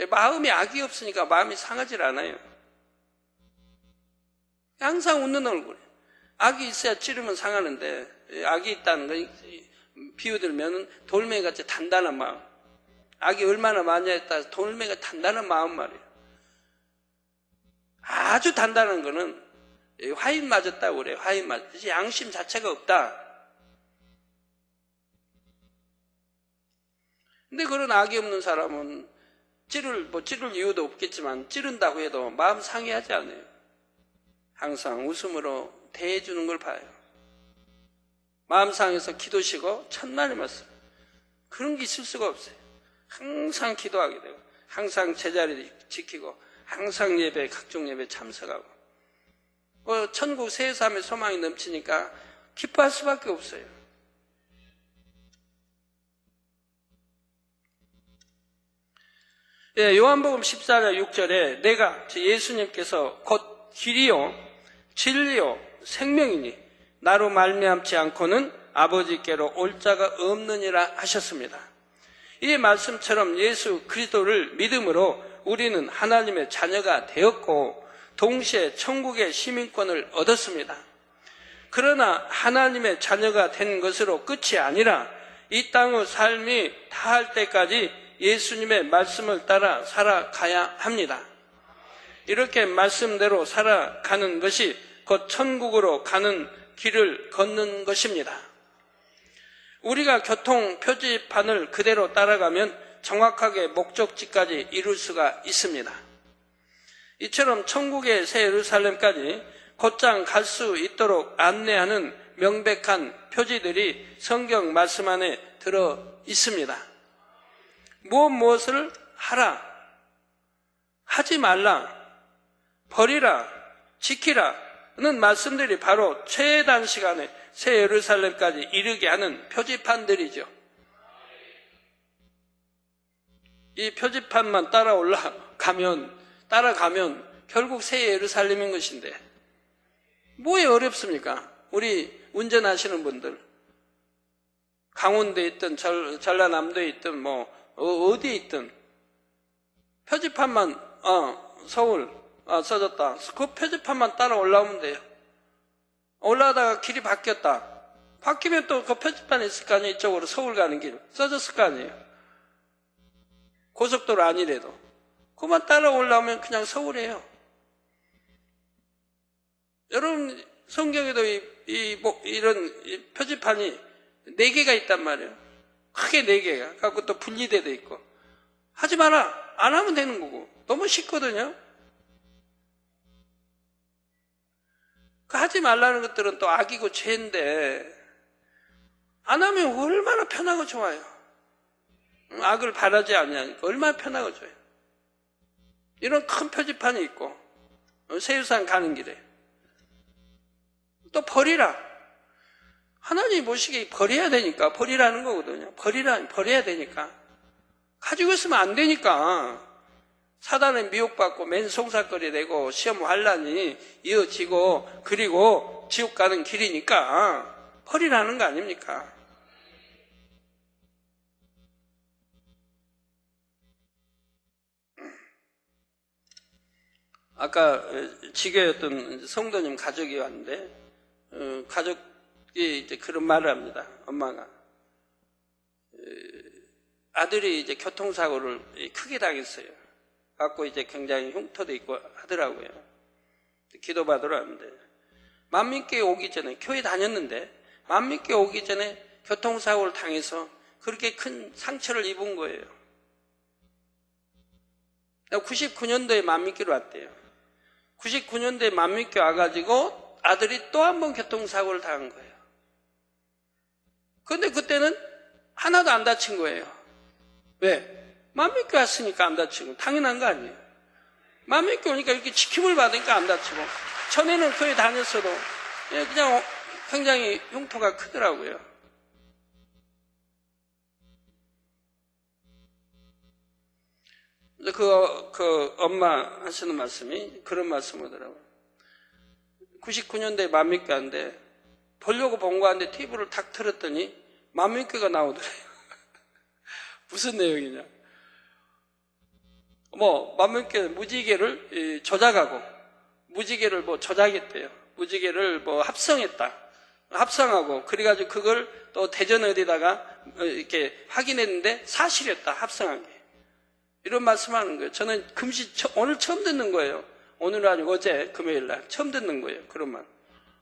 마음이 악이 없으니까 마음이 상하질 않아요. 항상 웃는 얼굴. 악이 있어야 찌르면 상하는데, 악이 있다는 건 비유 들면 돌멩이같이 단단한 마음. 악이 얼마나 많냐에 따라서 돌멩이가 단단한 마음 말이에요. 아주 단단한 거는 화인 맞았다고 그래요. 화인 맞았지. 양심 자체가 없다. 근데 그런 악이 없는 사람은 찌를 이유도 없겠지만 찌른다고 해도 마음 상해하지 않아요. 항상 웃음으로 대해주는 걸 봐요. 마음 상해서 기도시고 첫날에 맞어요. 그런 게 있을 수가 없어요. 항상 기도하게 되고 항상 제자리 지키고 항상 각종 예배 참석하고 천국 새 예루살렘의 소망이 넘치니까 기뻐할 수밖에 없어요. 요한복음 14장 6절에 내가 예수님께서 곧 길이요 진리요 생명이니 나로 말미암지 않고는 아버지께로 올 자가 없느니라 하셨습니다. 이 말씀처럼 예수 그리스도를 믿음으로 우리는 하나님의 자녀가 되었고 동시에 천국의 시민권을 얻었습니다. 그러나 하나님의 자녀가 된 것으로 끝이 아니라 이 땅의 삶이 다할 때까지 예수님의 말씀을 따라 살아가야 합니다. 이렇게 말씀대로 살아가는 것이 곧 천국으로 가는 길을 걷는 것입니다. 우리가 교통 표지판을 그대로 따라가면 정확하게 목적지까지 이룰 수가 있습니다. 이처럼 천국의 새 예루살렘까지 곧장 갈 수 있도록 안내하는 명백한 표지들이 성경 말씀 안에 들어 있습니다. 무엇을 하라, 하지 말라, 버리라, 지키라는 말씀들이 바로 최단 시간에 새 예루살렘까지 이르게 하는 표지판들이죠. 이 표지판만 따라가면 결국 새 예루살렘인 것인데 뭐에 어렵습니까? 우리 운전하시는 분들 강원도에 있든 전라남도에 있든 어디에 있든 표지판만 서울 써졌다. 그 표지판만 따라 올라오면 돼요. 올라가다가 길이 바뀌었다. 바뀌면 또 그 표지판에 있을 거 아니에요. 이쪽으로 서울 가는 길 써졌을 거 아니에요. 고속도로 아니래도 그만 따라 올라오면 그냥 서울이에요. 여러분 성경에도 이런 표지판이 4개가 있단 말이에요. 크게 4개가. 갖고 또 분리돼도 있고. 하지 마라. 안 하면 되는 거고. 너무 쉽거든요. 그 하지 말라는 것들은 또 악이고 죄인데 안 하면 얼마나 편하고 좋아요. 악을 바라지 않냐니까 얼마나 편하고 좋아요. 이런 큰 표지판이 있고 세우산 가는 길에 또 버리라. 하나님이 보시기에 버려야 되니까 버리라는 거거든요. 버려야 되니까. 가지고 있으면 안 되니까. 사단은 미혹받고 맨송사거리 되고 시험 환란이 이어지고 그리고 지옥 가는 길이니까 버리라는 거 아닙니까? 아까 지교였던 성도님 가족이 왔는데 가족이 이제 그런 말을 합니다. 엄마가 아들이 이제 교통사고를 크게 당했어요. 갖고 이제 굉장히 흉터도 있고 하더라고요. 기도받으러 왔는데 만민교회 오기 전에 교회 다녔는데 만민교회 오기 전에 교통사고를 당해서 그렇게 큰 상처를 입은 거예요. 99년도에 만민교회로 왔대요. 99년도에 만민교회 와가지고 아들이 또 한 번 교통사고를 당한 거예요. 그런데 그때는 하나도 안 다친 거예요. 왜? 만민교회 왔으니까 안 다치고 당연한 거 아니에요. 만민교회 오니까 이렇게 지킴을 받으니까 안 다치고 전에는 교회 다녔어도 그냥 굉장히 흉터가 크더라고요. 그 엄마 하시는 말씀이 그런 말씀 하더라고요. 99년도에 만민교회인데 보려고 본 거 같은데 TV를 탁 틀었더니 만민교회가 나오더래요. 무슨 내용이냐? 만민교회 무지개를 조작하고 무지개를 조작했대요. 무지개를 합성했다. 합성하고 그래가지고 그걸 또 대전 어디다가 이렇게 확인했는데 사실이었다. 합성한 게. 이런 말씀하는 거예요. 저는 오늘 처음 듣는 거예요. 오늘은 아니고 어제 금요일 날 처음 듣는 거예요. 그런 말.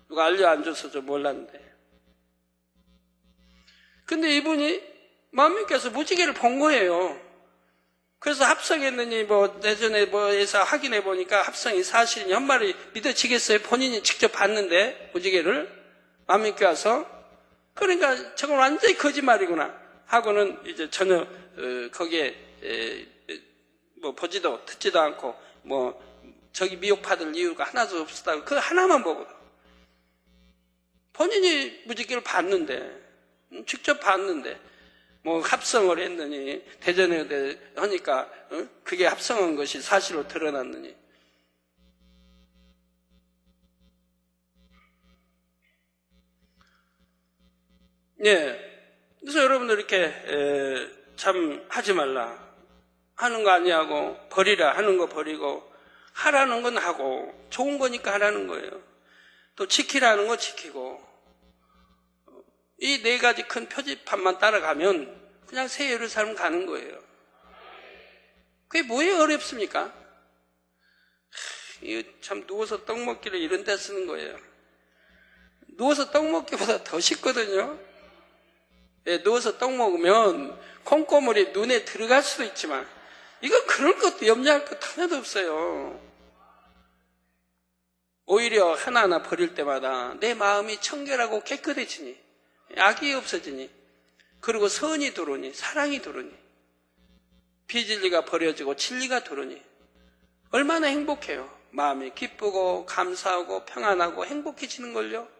누가 알려 안 줘서 좀 몰랐는데. 근데 이분이 만민교회에서 무지개를 본 거예요. 그래서 합성했느니 예전에 에서 확인해 보니까 합성이 사실이니 한 말이 믿어지겠어요? 본인이 직접 봤는데 무지개를 만민교회 와서. 그러니까 저건 완전히 거짓말이구나 하고는 이제 전혀 거기에 보지도 듣지도 않고 저기 미혹받을 이유가 하나도 없었다고 그 하나만 보고 본인이 무지개를 봤는데 직접 봤는데 합성을 했느니 대전에 하니까 그게 합성한 것이 사실로 드러났느니. 그래서 여러분들 이렇게 참 하지 말라 하는 거 아니하고 버리라 하는 거 버리고 하라는 건 하고 좋은 거니까 하라는 거예요. 또 지키라는 거 지키고 이 4가지 큰 표지판만 따라가면 그냥 새 예루살렘 가는 거예요. 그게 뭐에 어렵습니까? 이거 참 누워서 떡 먹기를 이런 데 쓰는 거예요. 누워서 떡 먹기보다 더 쉽거든요. 누워서 떡 먹으면 콩고물이 눈에 들어갈 수도 있지만 이거 그럴 것도 염려할 것 하나도 없어요. 오히려 하나하나 버릴 때마다 내 마음이 청결하고 깨끗해지니 악이 없어지니 그리고 선이 들어오니 사랑이 들어오니 비진리가 버려지고 진리가 들어오니 얼마나 행복해요. 마음이 기쁘고 감사하고 평안하고 행복해지는걸요.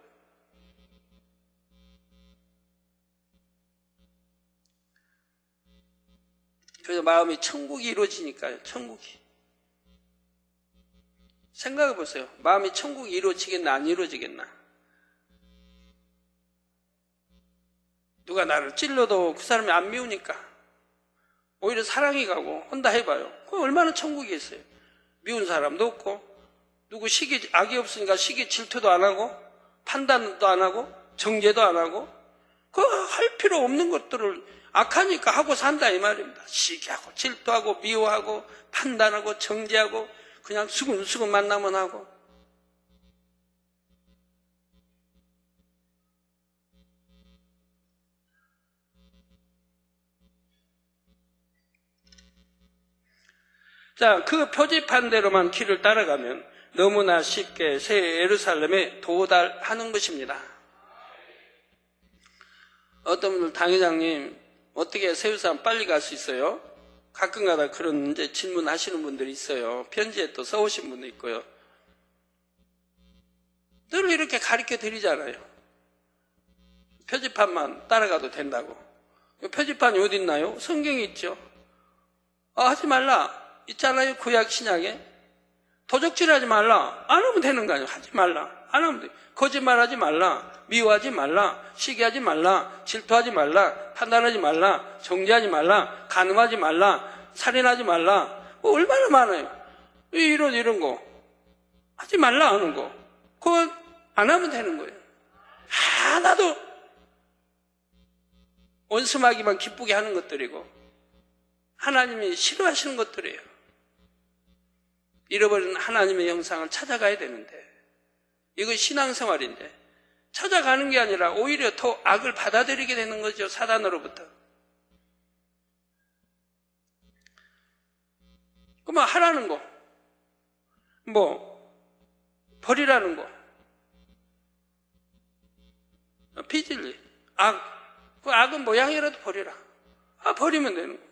그래서 마음이 천국이 이루어지니까요. 천국이. 생각해 보세요. 마음이 천국이 이루어지겠나 안 이루어지겠나. 누가 나를 찔러도 그 사람이 안 미우니까 오히려 사랑이 가고 혼자 해봐요. 그럼 얼마나 천국이겠어요. 미운 사람도 없고 누구 악이 없으니까 시기 질투도 안 하고 판단도 안 하고 정죄도 안 하고 그 할 필요 없는 것들을 악하니까 하고 산다 이 말입니다. 시기하고 질투하고 미워하고 판단하고 정죄하고 그냥 수근수근 만나면 하고. 자, 그 표지판대로만 길을 따라가면 너무나 쉽게 새 예루살렘에 도달하는 것입니다. 어떤 분들 당회장님 어떻게 새 예루살렘 빨리 갈 수 있어요? 가끔가다 그런 이제 질문하시는 분들이 있어요. 편지에 또 써오신 분도 있고요. 늘 이렇게 가르쳐 드리잖아요. 표지판만 따라가도 된다고. 표지판이 어디 있나요? 성경에 있죠. 하지 말라. 있잖아요. 구약 신약에. 도적질하지 말라. 안 하면 되는 거 아니에요. 하지 말라. 안 하면 돼. 거짓말하지 말라. 미워하지 말라. 시기하지 말라. 질투하지 말라. 판단하지 말라. 정죄하지 말라. 간음하지 말라. 살인하지 말라. 얼마나 많아요. 이런 거. 하지 말라 하는 거. 그거 안 하면 되는 거예요. 하나도 원수마귀만 기쁘게 하는 것들이고 하나님이 싫어하시는 것들이에요. 잃어버린 하나님의 형상을 찾아가야 되는데 이거 신앙생활인데 찾아가는 게 아니라 오히려 더 악을 받아들이게 되는 거죠. 사단으로부터. 그러면 하라는 거, 버리라는 거, 비질리, 그 악은 모양이라도 버리라. 버리면 되는 거.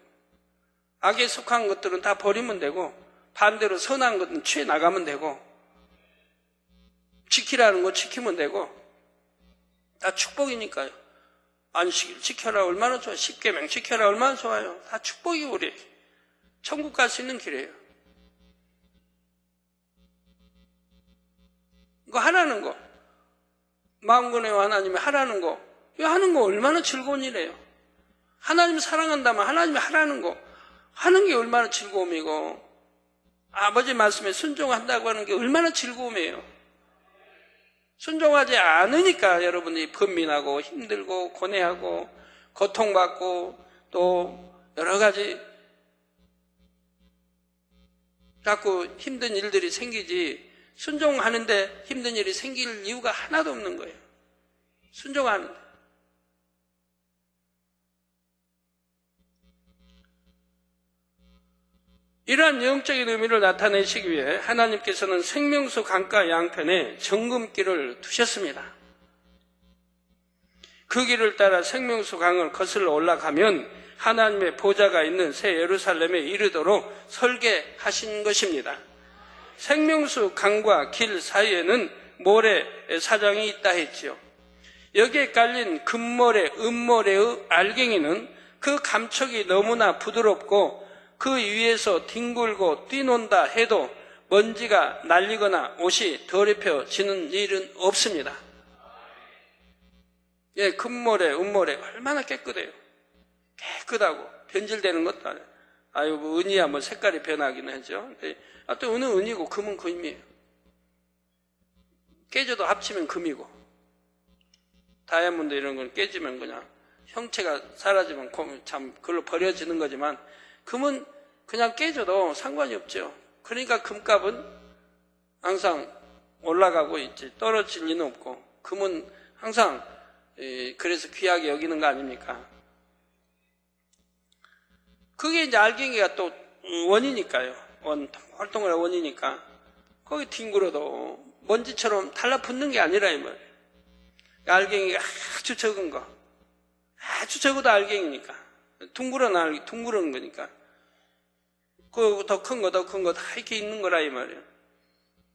악에 속한 것들은 다 버리면 되고 반대로 선한 것은 취해 나가면 되고 지키라는 거 지키면 되고 다 축복이니까요. 안식일 지켜라 얼마나 좋아요. 십계명 지켜라 얼마나 좋아요. 다 축복이고 우리 천국 갈 수 있는 길이에요. 이거 하라는 거 마음근혜와 하나님이 하라는 거 이거 하는 거 얼마나 즐거운 일이에요. 하나님 사랑한다면 하나님이 하라는 거 하는 게 얼마나 즐거움이고 아버지 말씀에 순종한다고 하는 게 얼마나 즐거움이에요. 순종하지 않으니까 여러분이 번민하고 힘들고 고뇌하고 고통받고 또 여러 가지 자꾸 힘든 일들이 생기지 순종하는데 힘든 일이 생길 이유가 하나도 없는 거예요. 순종하는데. 이러한 영적인 의미를 나타내시기 위해 하나님께서는 생명수 강가 양편에 정금길을 두셨습니다. 그 길을 따라 생명수 강을 거슬러 올라가면 하나님의 보좌가 있는 새 예루살렘에 이르도록 설계하신 것입니다. 생명수 강과 길 사이에는 모래 사장이 있다 했지요. 여기에 깔린 금모래, 은모래의 알갱이는 그 감촉이 너무나 부드럽고 그 위에서 뒹굴고 뛰논다 해도 먼지가 날리거나 옷이 더럽혀지는 일은 없습니다. 금모래, 은모래 얼마나 깨끗해요. 깨끗하고 변질되는 것도 아니에요. 은이야 색깔이 변하긴 하죠. 또 은은 은이고 금은 금이에요. 깨져도 합치면 금이고 다이아몬드 이런 건 깨지면 그냥 형체가 사라지면 참 그걸로 버려지는 거지만 금은 그냥 깨져도 상관이 없죠. 그러니까 금값은 항상 올라가고 있지 떨어질 리는 없고 금은 항상 그래서 귀하게 여기는 거 아닙니까? 그게 이제 알갱이가 또 원이니까요. 활동을 원이니까 거기 뒹굴어도 먼지처럼 달라붙는 게 아니라 이 말이에요. 알갱이가 아주 적은 거 아주 적어도 알갱이니까 둥그런 거니까 그 더 큰 거 다 이렇게 있는 거라 이 말이에요.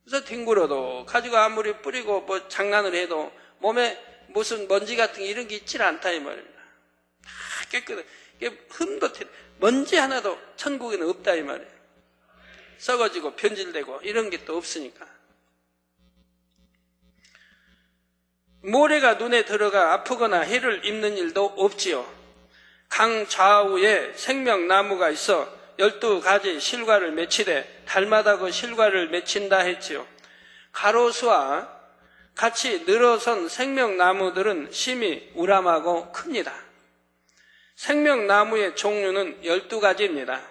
그래서 뒹굴어도 가지고 아무리 뿌리고 장난을 해도 몸에 무슨 먼지 같은 게 이런 게 있질 않다 이 말이에요. 다 깨끗해. 흠도 먼지 하나도 천국에는 없다 이 말이에요. 썩어지고 변질되고 이런 게 또 없으니까. 모래가 눈에 들어가 아프거나 해를 입는 일도 없지요. 강 좌우에 생명나무가 있어 12가지 실과를 맺히되 달마다 그 실과를 맺힌다 했지요. 가로수와 같이 늘어선 생명나무들은 심히 우람하고 큽니다. 생명나무의 종류는 12가지입니다.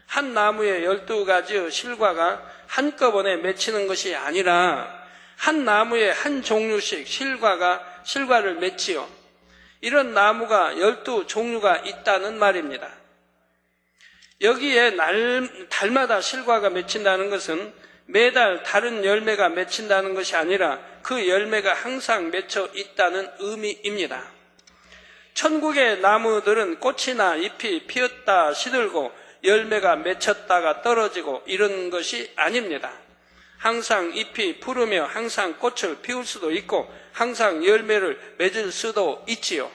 한 나무에 12가지의 실과가 한꺼번에 맺히는 것이 아니라 한 나무에 한 종류씩 실과를 맺지요. 이런 나무가 12종류가 있다는 말입니다. 여기에 달마다 실과가 맺힌다는 것은 매달 다른 열매가 맺힌다는 것이 아니라 그 열매가 항상 맺혀 있다는 의미입니다. 천국의 나무들은 꽃이나 잎이 피었다 시들고 열매가 맺혔다가 떨어지고 이런 것이 아닙니다. 항상 잎이 푸르며 항상 꽃을 피울 수도 있고 항상 열매를 맺을 수도 있지요.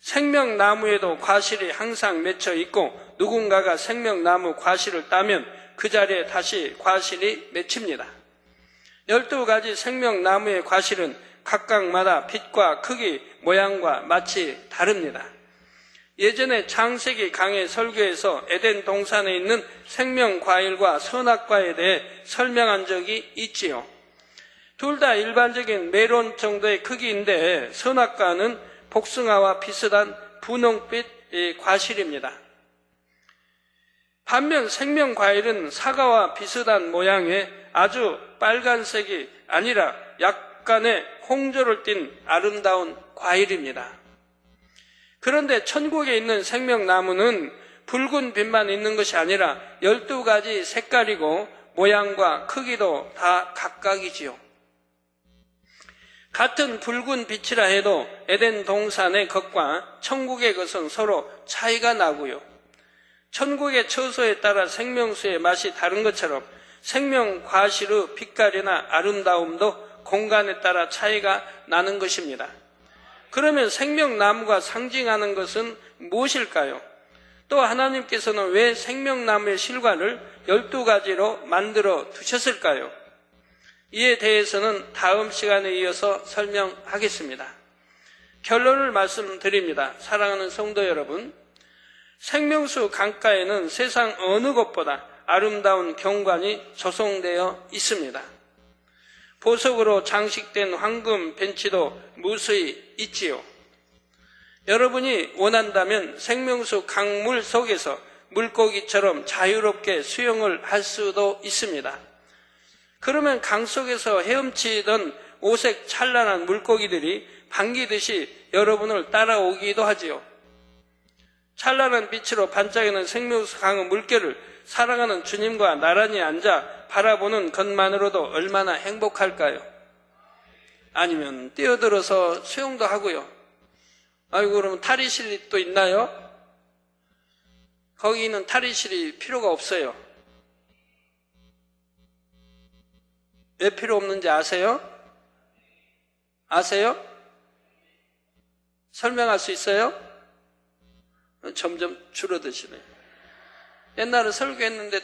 생명나무에도 과실이 항상 맺혀 있고 누군가가 생명나무 과실을 따면 그 자리에 다시 과실이 맺힙니다. 12가지 생명나무의 과실은 각각마다 빛과 크기, 모양과 맛이 다릅니다. 예전에 창세기 강의 설교에서 에덴 동산에 있는 생명과일과 선악과에 대해 설명한 적이 있지요. 둘 다 일반적인 메론 정도의 크기인데 선악과는 복숭아와 비슷한 분홍빛 과실입니다. 반면 생명과일은 사과와 비슷한 모양의 아주 빨간색이 아니라 약간의 홍조를 띤 아름다운 과일입니다. 그런데 천국에 있는 생명나무는 붉은 빛만 있는 것이 아니라 12가지 색깔이고 모양과 크기도 다 각각이지요. 같은 붉은 빛이라 해도 에덴 동산의 것과 천국의 것은 서로 차이가 나고요. 천국의 처소에 따라 생명수의 맛이 다른 것처럼 생명과실의 빛깔이나 아름다움도 공간에 따라 차이가 나는 것입니다. 그러면 생명나무가 상징하는 것은 무엇일까요? 또 하나님께서는 왜 생명나무의 실과를 12가지로 만들어 두셨을까요? 이에 대해서는 다음 시간에 이어서 설명하겠습니다. 결론을 말씀드립니다. 사랑하는 성도 여러분, 생명수 강가에는 세상 어느 곳보다 아름다운 경관이 조성되어 있습니다. 보석으로 장식된 황금 벤치도 무수히 있지요. 여러분이 원한다면 생명수 강물 속에서 물고기처럼 자유롭게 수영을 할 수도 있습니다. 그러면 강 속에서 헤엄치던 오색 찬란한 물고기들이 반기듯이 여러분을 따라오기도 하지요. 찬란한 빛으로 반짝이는 생명수 강의 물결을 사랑하는 주님과 나란히 앉아 바라보는 것만으로도 얼마나 행복할까요? 아니면 뛰어들어서 수영도 하고요. 아이고, 그러면 탈의실이 또 있나요? 거기는 탈의실이 필요가 없어요. 왜 필요 없는지 아세요? 아세요? 설명할 수 있어요? 점점 줄어드시네. 옛날에 설교했는데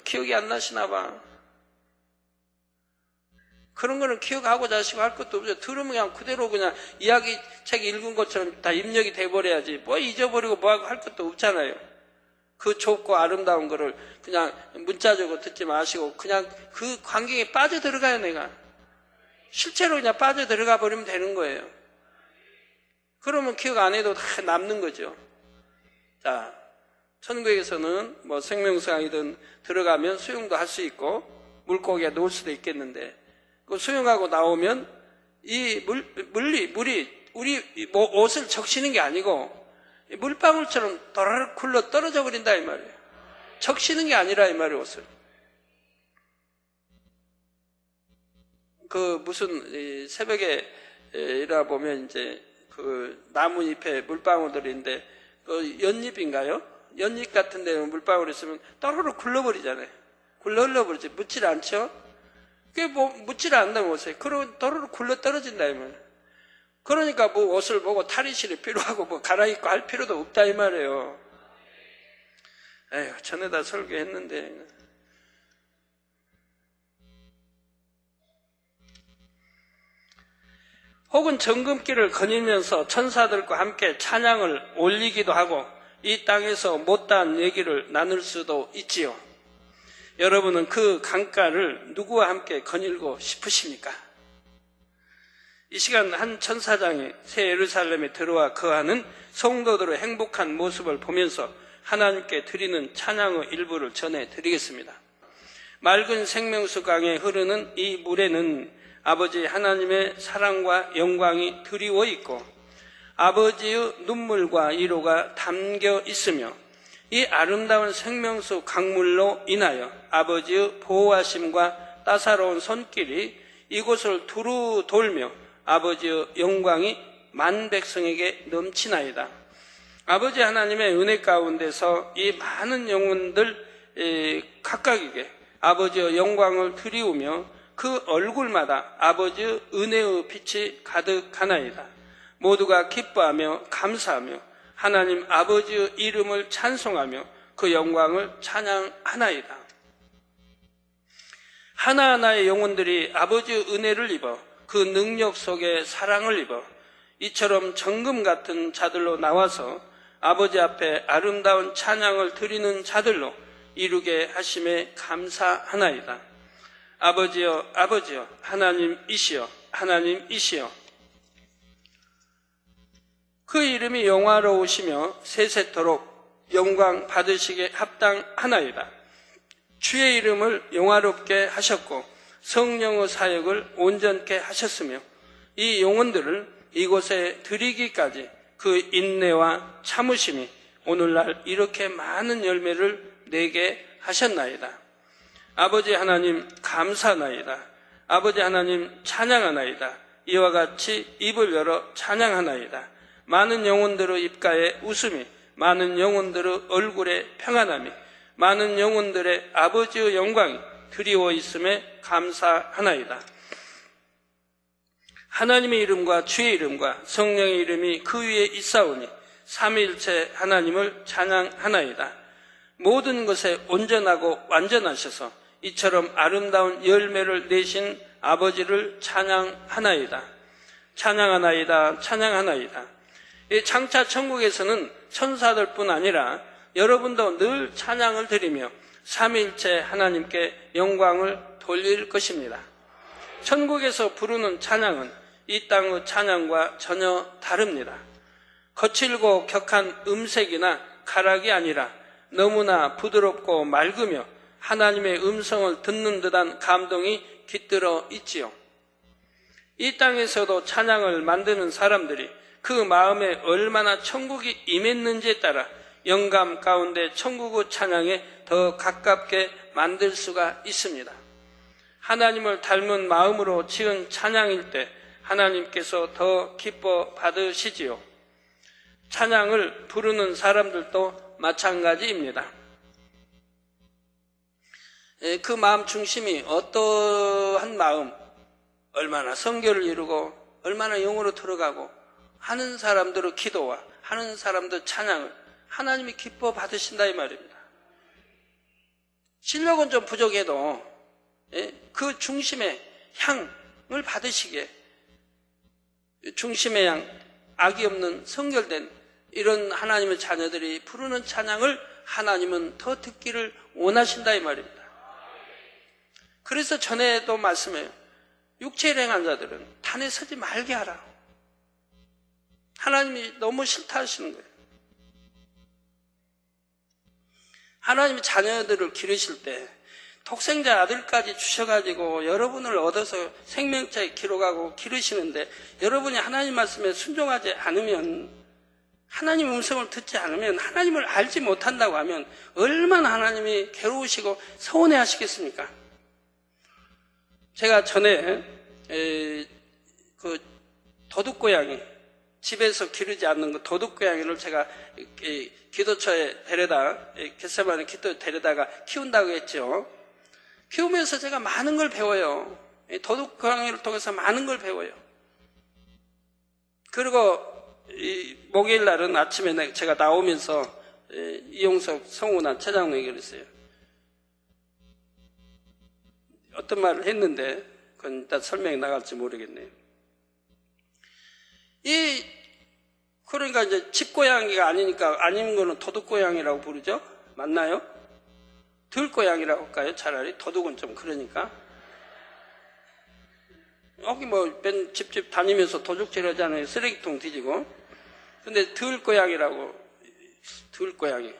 기억이 안 나시나 봐. 그런 거는 기억하고 자시고 할 것도 없어요. 들으면 그냥 그대로 그냥 이야기 책 읽은 것처럼 다 입력이 돼버려야지. 뭐 잊어버리고 뭐하고 할 것도 없잖아요. 그 좁고 아름다운 거를 그냥 문자적으로 듣지 마시고 그냥 그 광경에 빠져들어가요. 내가 실제로 그냥 빠져들어가 버리면 되는 거예요. 그러면 기억 안 해도 다 남는 거죠. 자, 천국에서는 뭐 생명수강이든 들어가면 수영도 할 수 있고 물고기가 놀 수도 있겠는데 그 수영하고 나오면 이 물이 우리 뭐 옷을 적시는 게 아니고 물방울처럼 도라락 굴러 떨어져 버린다 이 말이에요. 적시는 게 아니라 이 말이에요. 옷을. 그 무슨 새벽에 일하 보면 이제 그 나뭇잎에 물방울들인데 그 연잎인가요? 연잎 같은 데 물방울이 있으면 따로로 굴러버리잖아요. 굴러 흘러버리지. 묻질 않죠? 그게 뭐 묻질 않는다면 옷에. 그러면 따로로 굴러 떨어진다 이 말이에요. 그러니까 뭐 옷을 보고 탈의실이 필요하고 뭐 갈아입고 할 필요도 없다 이 말이에요. 에휴, 전에다 설교했는데. 혹은 정금기를 거니면서 천사들과 함께 찬양을 올리기도 하고 이 땅에서 못다한 얘기를 나눌 수도 있지요. 여러분은 그 강가를 누구와 함께 거닐고 싶으십니까? 이 시간 한 천사장이 새 예루살렘에 들어와 거하는 성도들의 행복한 모습을 보면서 하나님께 드리는 찬양의 일부를 전해드리겠습니다. 맑은 생명수 강에 흐르는 이 물에는 아버지 하나님의 사랑과 영광이 드리워 있고 아버지의 눈물과 위로가 담겨 있으며 이 아름다운 생명수 강물로 인하여 아버지의 보호하심과 따사로운 손길이 이곳을 두루 돌며 아버지의 영광이 만 백성에게 넘치나이다. 아버지 하나님의 은혜 가운데서 이 많은 영혼들 각각에게 아버지의 영광을 드리우며 그 얼굴마다 아버지의 은혜의 빛이 가득하나이다. 모두가 기뻐하며 감사하며 하나님 아버지의 이름을 찬송하며 그 영광을 찬양하나이다. 하나하나의 영혼들이 아버지의 은혜를 입어 그 능력 속에 사랑을 입어 이처럼 정금 같은 자들로 나와서 아버지 앞에 아름다운 찬양을 드리는 자들로 이루게 하심에 감사하나이다. 아버지여, 아버지여, 하나님이시여, 하나님이시여. 그 이름이 영화로우시며 세세토록 영광 받으시게 합당하나이다. 주의 이름을 영화롭게 하셨고 성령의 사역을 온전케 하셨으며 이 영혼들을 이곳에 드리기까지 그 인내와 참으심이 오늘날 이렇게 많은 열매를 내게 하셨나이다. 아버지 하나님 감사하나이다. 아버지 하나님 찬양하나이다. 이와 같이 입을 열어 찬양하나이다. 많은 영혼들의 입가에 웃음이, 많은 영혼들의 얼굴에 평안함이, 많은 영혼들의 아버지의 영광이 드리워 있음에 감사하나이다. 하나님의 이름과 주의 이름과 성령의 이름이 그 위에 있사오니 삼위일체 하나님을 찬양하나이다. 모든 것에 온전하고 완전하셔서 이처럼 아름다운 열매를 내신 아버지를 찬양하나이다. 찬양하나이다. 찬양하나이다. 이 장차 천국에서는 천사들뿐 아니라 여러분도 늘 찬양을 드리며 삼위일체 하나님께 영광을 돌릴 것입니다. 천국에서 부르는 찬양은 이 땅의 찬양과 전혀 다릅니다. 거칠고 격한 음색이나 가락이 아니라 너무나 부드럽고 맑으며 하나님의 음성을 듣는 듯한 감동이 깃들어 있지요. 이 땅에서도 찬양을 만드는 사람들이 그 마음에 얼마나 천국이 임했는지에 따라 영감 가운데 천국의 찬양에 더 가깝게 만들 수가 있습니다. 하나님을 닮은 마음으로 지은 찬양일 때 하나님께서 더 기뻐 받으시지요. 찬양을 부르는 사람들도 마찬가지입니다. 그 마음 중심이 어떠한 마음, 얼마나 성결을 이루고 얼마나 영으로 들어가고 하는 사람들의 기도와 하는 사람들 찬양을 하나님이 기뻐 받으신다 이 말입니다. 실력은 좀 부족해도 그 중심의 향을 받으시기에 중심의 양, 악이 없는 성결된 이런 하나님의 자녀들이 부르는 찬양을 하나님은 더 듣기를 원하신다 이 말입니다. 그래서 전에도 말씀해요. 육체를 행한 자들은 단에 서지 말게 하라. 하나님이 너무 싫다 하시는 거예요. 하나님이 자녀들을 기르실 때 독생자 아들까지 주셔가지고 여러분을 얻어서 생명자에 기록하고 기르시는데 여러분이 하나님 말씀에 순종하지 않으면, 하나님 음성을 듣지 않으면, 하나님을 알지 못한다고 하면 얼마나 하나님이 괴로우시고 서운해 하시겠습니까? 제가 전에 그 도둑고양이, 집에서 기르지 않는 그 도둑고양이를 제가 기도처에 데려다, 겟세마네 기도에 데려다가 키운다고 했죠. 키우면서 제가 많은 걸 배워요. 도둑고양이를 통해서 많은 걸 배워요. 그리고 목요일 날은 아침에 제가 나오면서 이용석 성운한 차장님에게 그랬어요. 어떤 말을 했는데 그건 일단 설명이 나갈지 모르겠네요. 그러니까 이제 집고양이가 아니니까, 아닌 거는 도둑고양이라고 부르죠? 맞나요? 들고양이라고 할까요? 차라리. 도둑은 좀 그러니까. 여기 맨 집집 다니면서 도둑질 하잖아요. 쓰레기통 뒤지고. 근데 들고양이라고, 들고양이.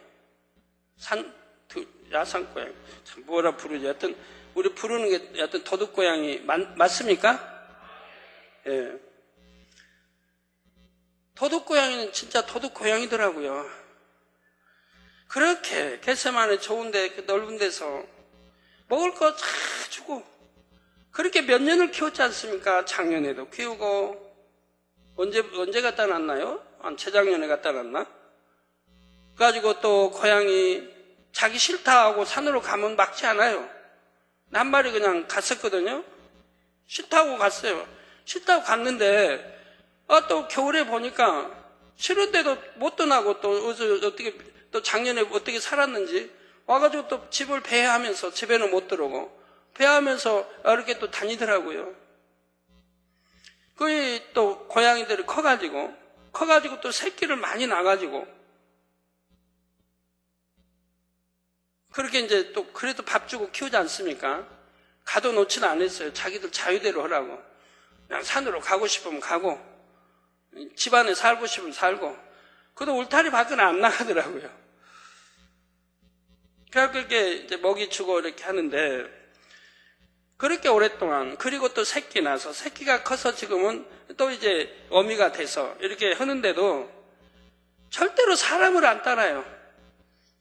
야산고양이. 참 뭐라 부르지? 하여튼, 우리 부르는 게, 하여튼 도둑고양이, 맞습니까? 예. 도둑고양이는 진짜 도둑고양이더라고요. 그렇게, 겟세마네 좋은데, 그 넓은 데서, 먹을 거 다 주고, 그렇게 몇 년을 키웠지 않습니까? 작년에도 키우고, 언제 갖다 놨나요? 한 재작년에 갖다 놨나? 그래가지고 또 고양이 자기 싫다 하고 산으로 가면 막지 않아요. 한 마리 그냥 갔었거든요. 싫다고 갔어요. 싫다고 갔는데 또 겨울에 보니까 싫은데도 못 떠나고 또 어떻게 또 작년에 어떻게 살았는지 와가지고 또 집을 배회하면서 집에는 못 들어오고 배회하면서 이렇게 또 다니더라고요. 거기 또 고양이들이 커가지고 또 새끼를 많이 낳아가지고 그렇게 이제 또 그래도 밥 주고 키우지 않습니까? 가둬놓지는 않았어요. 자기들 자유대로 하라고. 그냥 산으로 가고 싶으면 가고 집안에 살고 싶으면 살고 그래도 울타리 밖은 안 나가더라고요. 그래서 그렇게 이제 먹이 주고 이렇게 하는데 그렇게 오랫동안 그리고 또 새끼 나서 새끼가 커서 지금은 또 이제 어미가 돼서 이렇게 하는데도 절대로 사람을 안 따라요.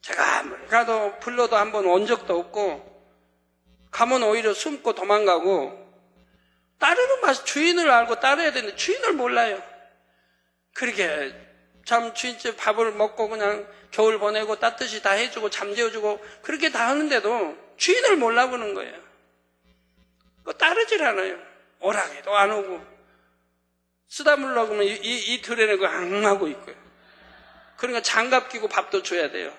제가 아무리 가도 불러도 한번 온 적도 없고 가면 오히려 숨고 도망가고 따르는 맛 주인을 알고 따라야 되는데 주인을 몰라요. 그렇게 참 주인집 밥을 먹고 그냥 겨울 보내고 따뜻이 다 해주고 잠재워주고 그렇게 다 하는데도 주인을 몰라보는 거예요. 따르질 않아요. 오락에도 안 오고 쓰다물러 그러면 이 들에는 그 앙하고 있고요. 그러니까 장갑 끼고 밥도 줘야 돼요.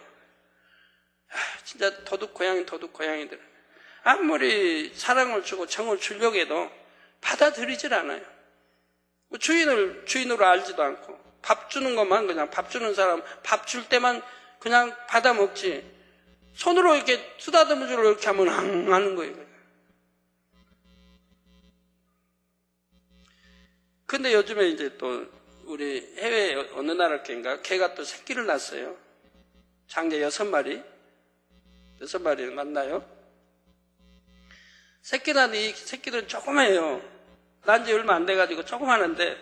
진짜 도둑고양이들. 아무리 사랑을 주고 정을 주려고 해도 받아들이질 않아요. 주인으로 알지도 않고 밥 주는 것만 그냥 밥 주는 사람 밥 줄 때만 그냥 받아 먹지 손으로 이렇게 쓰다듬어주려 이렇게 하면 앙 하는 거예요. 근데 요즘에 이제 또 우리 해외 어느 나라 개가 또 새끼를 낳았어요. 장개 6마리 맞나요? 새끼 낳은 이 새끼들은 조그매요. 난 지 얼마 안 돼가지고 조그마한데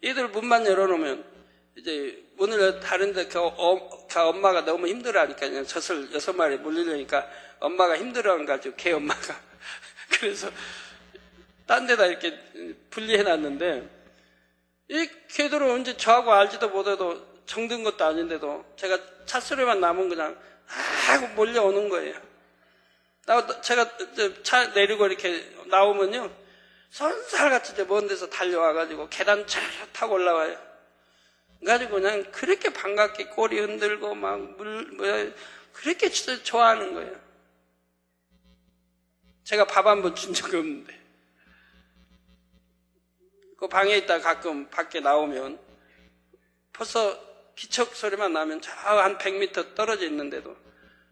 얘들 문만 열어놓으면 이제 문을 다른데 엄마가 너무 힘들어하니까 그냥 젖을 6마리 물리려니까 엄마가 힘들어가지고 개 엄마가 그래서 딴 데다 이렇게 분리해놨는데 이 개들은 언제 저하고 알지도 못해도 정든 것도 아닌데도 제가 차 소리만 나면 그냥 하고 몰려오는 거예요. 제가 차 내리고 이렇게 나오면요 선살같이 먼 데서 달려와가지고 계단 쫙 타고 올라와요. 그래가지고 그냥 그렇게 반갑게 꼬리 흔들고 그렇게 진짜 좋아하는 거예요. 제가 밥 한 번 준 적이 없는데 그 방에 있다 가끔 밖에 나오면 벌써 기척 소리만 나면 저 한 100m 떨어져 있는데도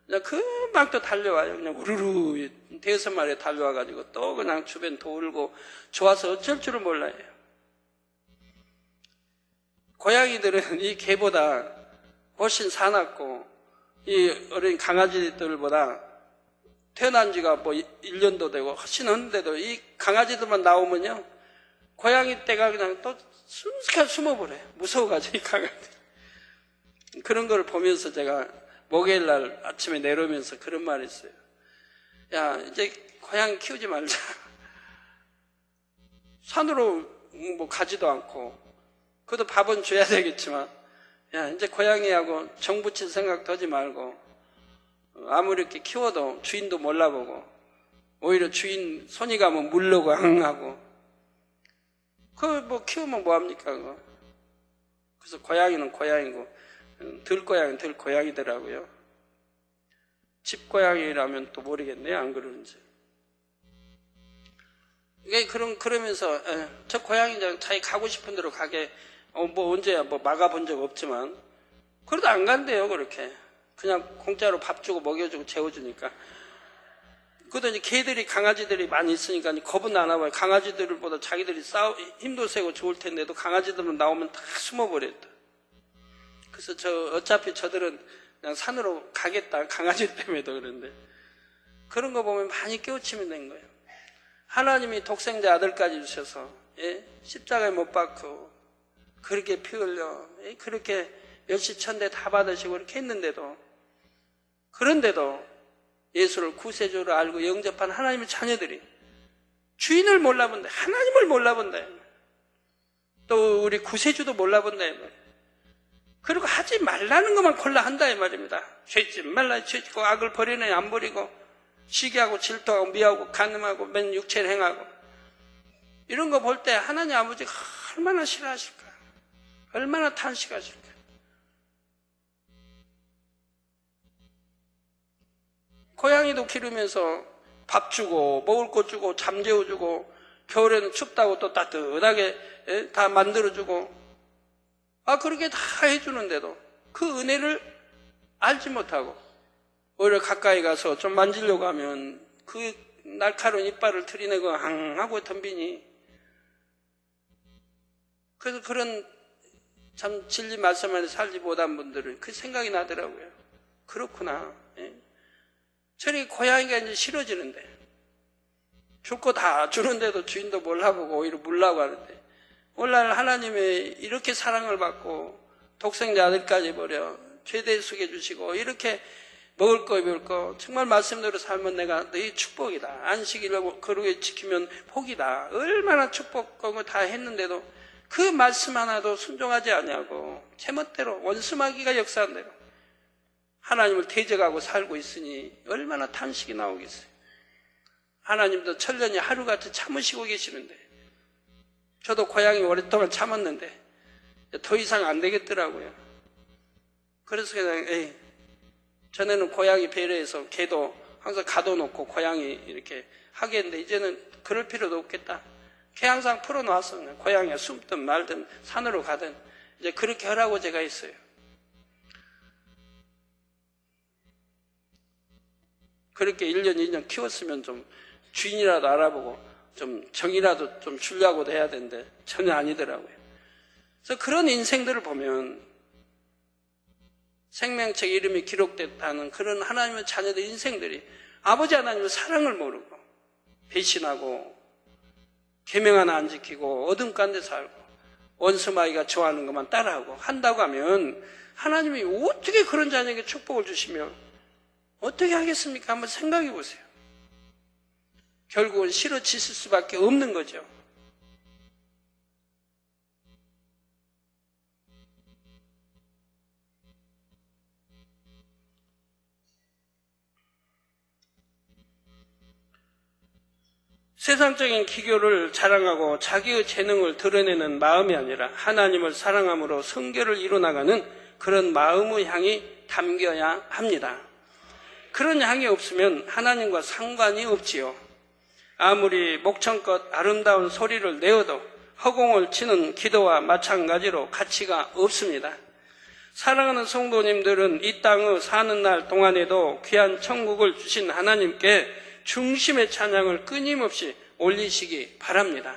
그냥 금방 또 달려와요. 그냥 우르르 5마리 달려와가지고 또 그냥 주변 돌고 좋아서 어쩔 줄을 몰라요. 고양이들은 이 개보다 훨씬 사납고 이 어린 강아지들보다 태어난 지가 1년도 되고 훨씬 했는데도 이 강아지들만 나오면요 고양이 떼가 그냥 또 순식간에 숨어버려요. 무서워가지고 이 강아지들. 그런 걸 보면서 제가 목요일 날 아침에 내려오면서 그런 말을 했어요. 야, 이제 고양이 키우지 말자. 산으로 가지도 않고 그래도 밥은 줘야 되겠지만 야, 이제 고양이하고 정 붙일 생각도 하지 말고 아무리 이렇게 키워도 주인도 몰라보고 오히려 주인 손이 가면 물려고 항하고 키우면 뭐합니까 그거. 그래서 고양이는 고양이고 들고양이는 들고양이더라고요. 집고양이라면 또 모르겠네요. 안 그러는지. 이게 그러면서 저 고양이 자기 가고 싶은 대로 가게 뭐 언제 뭐 막아본 적 없지만 그래도 안 간대요. 그렇게 그냥 공짜로 밥 주고 먹여주고 재워주니까. 그것도 이제 개들이 강아지들이 많이 있으니까 겁은 안 나와요. 강아지들보다 자기들이 힘도 세고 좋을 텐데도 강아지들은 나오면 다 숨어버렸다. 그래서 어차피 저들은 그냥 산으로 가겠다. 강아지 때문에도 그런데. 그런 거 보면 많이 깨우치면 된 거예요. 하나님이 독생자 아들까지 주셔서, 예? 십자가에 못 박고, 그렇게 피 흘려, 예? 그렇게 멸시천대 다 받으시고 이렇게 했는데도, 그런데도 예수를 구세주로 알고 영접한 하나님의 자녀들이 주인을 몰라본다. 하나님을 몰라본다. 또 우리 구세주도 몰라본다. 그리고 하지 말라는 것만 골라 한다 이 말입니다. 죄짓지 말라, 죄짓고 악을 버리네 안 버리고 시기하고 질투하고 미하고 간음하고 맨 육체를 행하고 이런 거 볼 때 하나님 아버지가 얼마나 싫어하실까? 얼마나 탄식하실까? 고양이도 기르면서 밥 주고 먹을 것 주고 잠재워 주고 겨울에는 춥다고 또 따뜻하게 다 만들어주고 그렇게 다 해주는데도 그 은혜를 알지 못하고 오히려 가까이 가서 좀 만지려고 하면 그 날카로운 이빨을 들이내고 항하고 덤비니 그래서 그런 참 진리 말씀 안에 살지 못한 분들은 그 생각이 나더라고요. 그렇구나. 저리 고양이가 이제 싫어지는데 줄 거 다 주는데도 주인도 몰라보고 오히려 물라고 하는데 오늘날 하나님의 이렇게 사랑을 받고 독생자 아들까지 버려 죄대 속에 주시고 이렇게 먹을 거 입을 거 정말 말씀대로 살면 내가 너희 축복이다. 안식일을 거룩히 지키면 복이다. 얼마나 축복하고 다 했는데도 그 말씀 하나도 순종하지 않냐고 제멋대로 원수마귀가 역사한 대로 하나님을 대적하고 살고 있으니 얼마나 탄식이 나오겠어요. 하나님도 천년이 하루같이 참으시고 계시는데 저도 고양이 오랫동안 참았는데 더 이상 안 되겠더라고요. 그래서 그냥 전에는 고양이 배려해서 개도 항상 가둬놓고 고양이 이렇게 하게 했는데 이제는 그럴 필요도 없겠다. 개 항상 풀어놓았어. 고양이가 숨든 말든 산으로 가든 이제 그렇게 하라고 제가 했어요. 그렇게 1년, 2년 키웠으면 좀 주인이라도 알아보고 좀 정이라도 좀 주려고도 해야 되는데 전혀 아니더라고요. 그래서 그런 인생들을 보면 생명책 이름이 기록됐다는 그런 하나님의 자녀들 인생들이 아버지 하나님의 사랑을 모르고 배신하고 계명 하나 안 지키고 어둠 가운데 살고 원수마귀가 좋아하는 것만 따라하고 한다고 하면 하나님이 어떻게 그런 자녀에게 축복을 주시며 어떻게 하겠습니까? 한번 생각해 보세요. 결국은 싫어지실 수밖에 없는 거죠. 세상적인 기교를 자랑하고 자기의 재능을 드러내는 마음이 아니라 하나님을 사랑함으로 성결을 이루어나가는 그런 마음의 향이 담겨야 합니다. 그런 향이 없으면 하나님과 상관이 없지요. 아무리 목청껏 아름다운 소리를 내어도 허공을 치는 기도와 마찬가지로 가치가 없습니다. 사랑하는 성도님들은 이 땅의 사는 날 동안에도 귀한 천국을 주신 하나님께 중심의 찬양을 끊임없이 올리시기 바랍니다.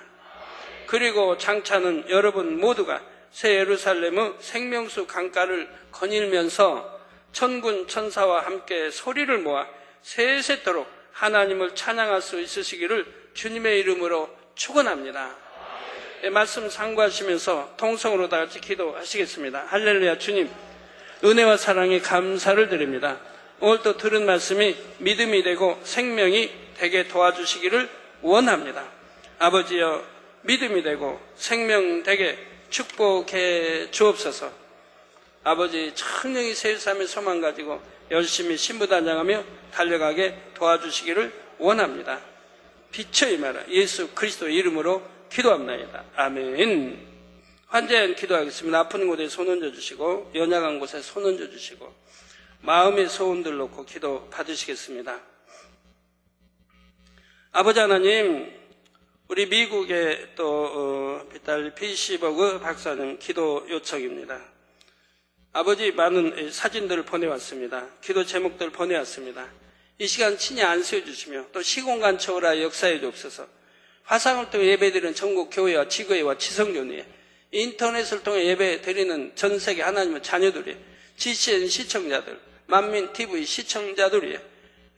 그리고 장차는 여러분 모두가 새 예루살렘의 생명수 강가를 거닐면서 천군 천사와 함께 소리를 모아 세세토록 하나님을 찬양할 수 있으시기를 주님의 이름으로 축원합니다. 말씀 상고하시면서 통성으로 다 같이 기도하시겠습니다. 할렐루야. 주님 은혜와 사랑에 감사를 드립니다. 오늘 또 들은 말씀이 믿음이 되고 생명이 되게 도와주시기를 원합니다. 아버지여 믿음이 되고 생명 되게 축복해 주옵소서. 아버지 청명히 새 삶의 소망 가지고 열심히 신부단장하며 달려가게 도와주시기를 원합니다. 빛의 임하라 예수 그리스도 이름으로 기도합나이다. 아멘. 환자연 기도하겠습니다. 아픈 곳에 손 얹어주시고 연약한 곳에 손 얹어주시고 마음의 소원들 놓고 기도 받으시겠습니다. 아버지 하나님, 우리 미국의 또 비탈리 피시버그 박사님 기도 요청입니다. 아버지 많은 사진들을 보내왔습니다. 기도 제목들을 보내왔습니다. 이 시간 친히 안수해 주시며 또 시공간 초월하 역사해 주옵소서. 화상을 통해 예배드리는 전국 교회와 지교회와 지성교회, 인터넷을 통해 예배 드리는 전 세계 하나님의 자녀들이, GCN 시청자들, 만민TV 시청자들이,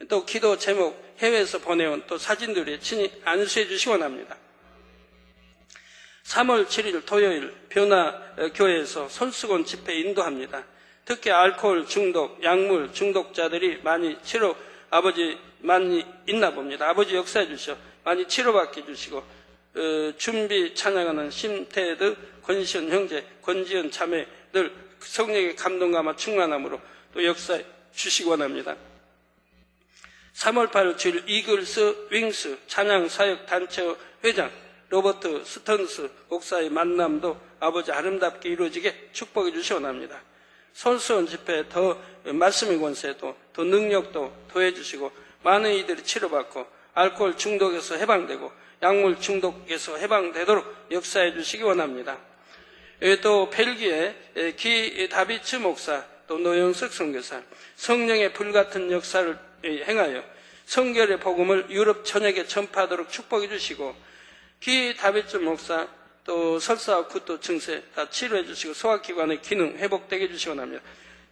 또 기도 제목 해외에서 보내온 또 사진들이 친히 안수해 주시기 원합니다. 3월 7일 토요일 변화교회에서 손수건 집회 인도합니다. 특히 알코올 중독, 약물 중독자들이 아버지 많이 있나 봅니다. 아버지 역사해 주시오. 많이 치료받게 해주시고, 준비 찬양하는 심태드, 권시현 형제, 권지현 자매들 성령의 감동감화 충만함으로 또 역사해 주시기 원합니다. 3월 8일 주일 이글스 윙스 찬양사역단체 회장 로버트 스턴스 목사의 만남도 아버지 아름답게 이루어지게 축복해 주시 원합니다. 손수원 집회 더 말씀의 권세도 더 능력도 더해 주시고 많은 이들이 치료받고 알코올 중독에서 해방되고 약물 중독에서 해방되도록 역사해 주시기 원합니다. 또 벨기에 다비츠 목사 또 노영석 선교사 성령의 불같은 역사를 행하여 성결의 복음을 유럽 전역에 전파하도록 축복해 주시고 다비츠 목사 또 설사와 구토 증세 다 치료해 주시고 소화기관의 기능 회복되게 해주시기 원합니다.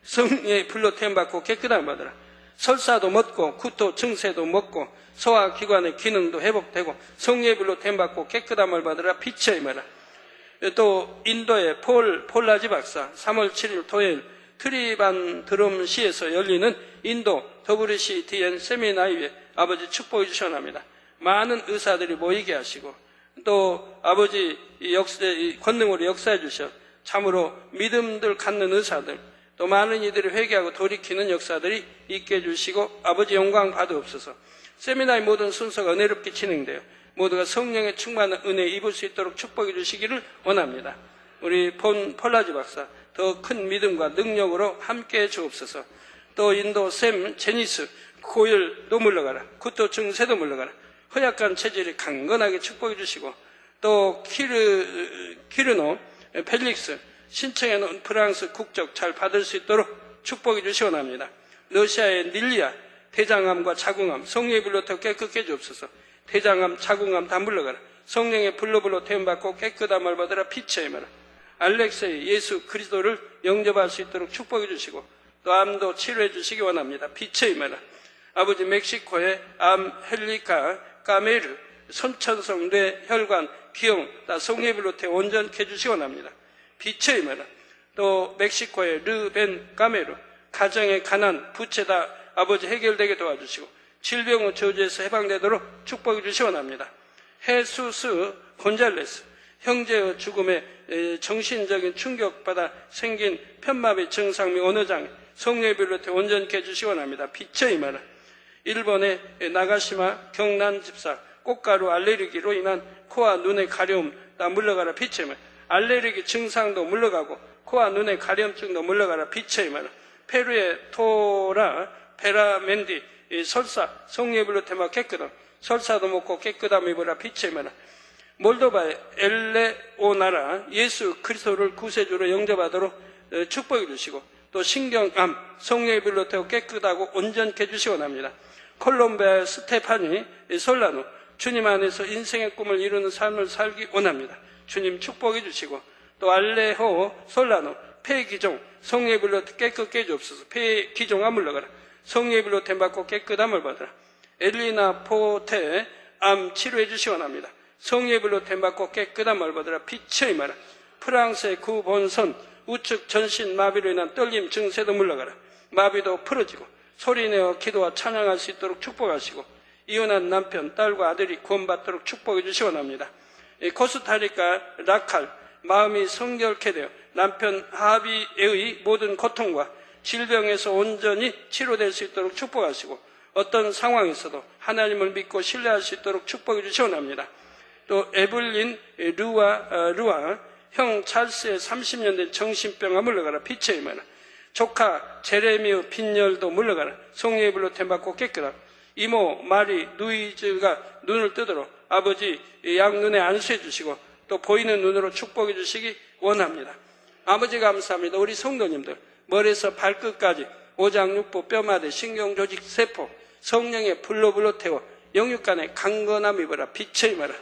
성령의 불로 태움받고 깨끗함을 받으라. 설사도 먹고 구토 증세도 먹고 소화기관의 기능도 회복되고 성령의 불로 태움받고 깨끗함을 받으라. 빛의 임하라. 또 인도의 폴라지 박사 3월 7일 토요일 트리반 드럼시에서 열리는 인도 WCTN 세미나에 아버지 축복해 주시기 원합니다. 많은 의사들이 모이게 하시고 또 아버지 권능으로 역사해 주셔 참으로 믿음들 갖는 의사들 또 많은 이들이 회개하고 돌이키는 역사들이 있게 해주시고 아버지 영광 받으옵소서. 세미나의 모든 순서가 은혜롭게 진행되어 모두가 성령의 충만한 은혜 입을 수 있도록 축복해 주시기를 원합니다. 우리 폴라지 박사 더 큰 믿음과 능력으로 함께해 주옵소서. 또 인도 샘 제니스 고열도 물러가라. 구토 증세도 물러가라. 허약한 체질이 강건하게 축복해 주시고 또 키르노 펠릭스 신청해 놓은 프랑스 국적 잘 받을 수 있도록 축복해 주시기 원합니다. 러시아의 닐리아 대장암과 자궁암 성령의 불로 태워 깨끗게 해주옵소서. 대장암 자궁암 다 물러가라. 성령의 불로 태움받고 깨끗함을 받으라. 빛의 임하라. 알렉세이 예수 그리스도를 영접할 수 있도록 축복해 주시고 또 암도 치료해 주시기 원합니다. 빛의 임하라. 아버지 멕시코의 암 헬리카 까메르 선천성 뇌 혈관 기형 다 성령의 불로 태워 온전케 해주시기 원합니다. 빛의 임하라. 또 멕시코의 르벤 까메르 가정의 가난 부채 다 아버지 해결되게 도와주시고 질병의 저주에서 해방되도록 축복해 주시기 원합니다. 헤수스 곤잘레스 형제의 죽음에 정신적인 충격받아 생긴 편마비 증상 및 언어장애 성령의 불로 태워 온전케 해주시기 원합니다. 빛의 임하라. 일본의 나가시마 경란 집사 꽃가루 알레르기로 인한 코와 눈의 가려움 다 물러가라. 빛의 임하라. 알레르기 증상도 물러가고 코와 눈의 가려움증도 물러가라. 빛의 임하라. 페루의 토라 베라멘디 설사 성령의 불로 태워 깨끗함 설사도 먹고 깨끗함 입으라. 빛의 임하라. 몰도바의 엘레오나라 예수 그리스도를 구세주로 영접하도록 축복해 주시고 또 신경암 성령의 불로 태워 깨끗하고 온전케 해주시기 원합니다. 콜롬비아의 스테파니 솔라노 주님 안에서 인생의 꿈을 이루는 삶을 살기 원합니다. 주님 축복해 주시고 또 알레호 솔라노 폐기종 성령의 불로 깨끗게 해주옵소서. 폐기종암 물러가라. 성령의 불로 태움받고 깨끗함을 받으라. 엘리나 포테 암 치료해 주시기 원합니다. 성령의 불로 태움받고 깨끗함을 받으라. 빛의 임하라. 프랑스의 구본선 우측 전신 마비로 인한 떨림 증세도 물러가라. 마비도 풀어지고 소리내어 기도와 찬양할 수 있도록 축복하시고 이혼한 남편, 딸과 아들이 구원받도록 축복해 주시기 원합니다. 코스타리카 라칼 마음이 성결케 되어 남편 하비의 모든 고통과 질병에서 온전히 치료될 수 있도록 축복하시고 어떤 상황에서도 하나님을 믿고 신뢰할 수 있도록 축복해 주시기 원합니다. 또 에블린 루아 형 찰스의 30년 된 정신병아 물러가라. 빛의 임하라. 조카 제레미의 빈혈도 물러가라. 성령의 불로 태움받고 깨끗하라. 이모 마리 누이즈가 눈을 뜨도록 아버지 양눈에 안수해 주시고 또 보이는 눈으로 축복해 주시기 원합니다. 아버지 감사합니다. 우리 성도님들 머리에서 발끝까지 오장육부 뼈마디 신경조직 세포 성령의 불로 태워 영육간에 강건함 입어라. 빛의 임하라.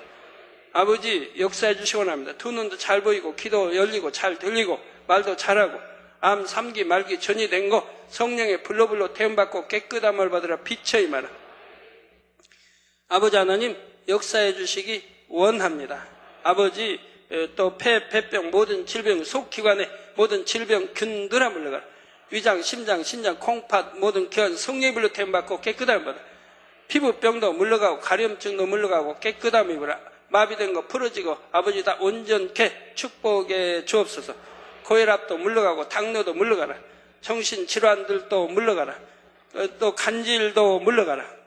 아버지 역사해 주시기 원합니다. 두 눈도 잘 보이고 귀도 열리고 잘 들리고 말도 잘하고 암 3기 말기 전이 된 거 성령의 불로 태움받고 깨끗함을 받으라. 빛의 임하라. 아버지 하나님 역사해 주시기 원합니다. 아버지 또 폐병 모든 질병 속기관의 모든 질병 균들아 물러가라. 위장 심장 신장 콩팥 모든 기관 성령의 불로 태움받고 깨끗함을 받으라. 피부병도 물러가고 가려움증도 물러가고 깨끗함을 입으라. 마비된 거 풀어지고 아버지 다 온전케 축복해 주옵소서. 고혈압도 물러가고 당뇨도 물러가라. 정신질환들도 물러가라. 또 간질도 물러가라.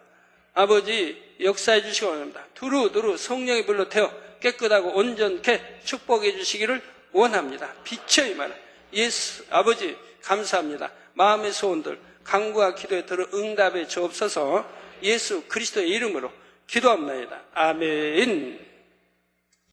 아버지 역사해 주시기 원합니다. 두루두루 성령의 불로 태워 깨끗하고 온전케 축복해 주시기를 원합니다. 빛의 임하라. 예수 아버지 감사합니다. 마음의 소원들 간구와 기도에 들어 응답해 주옵소서. 예수 그리스도의 이름으로 기도합니다. 아멘.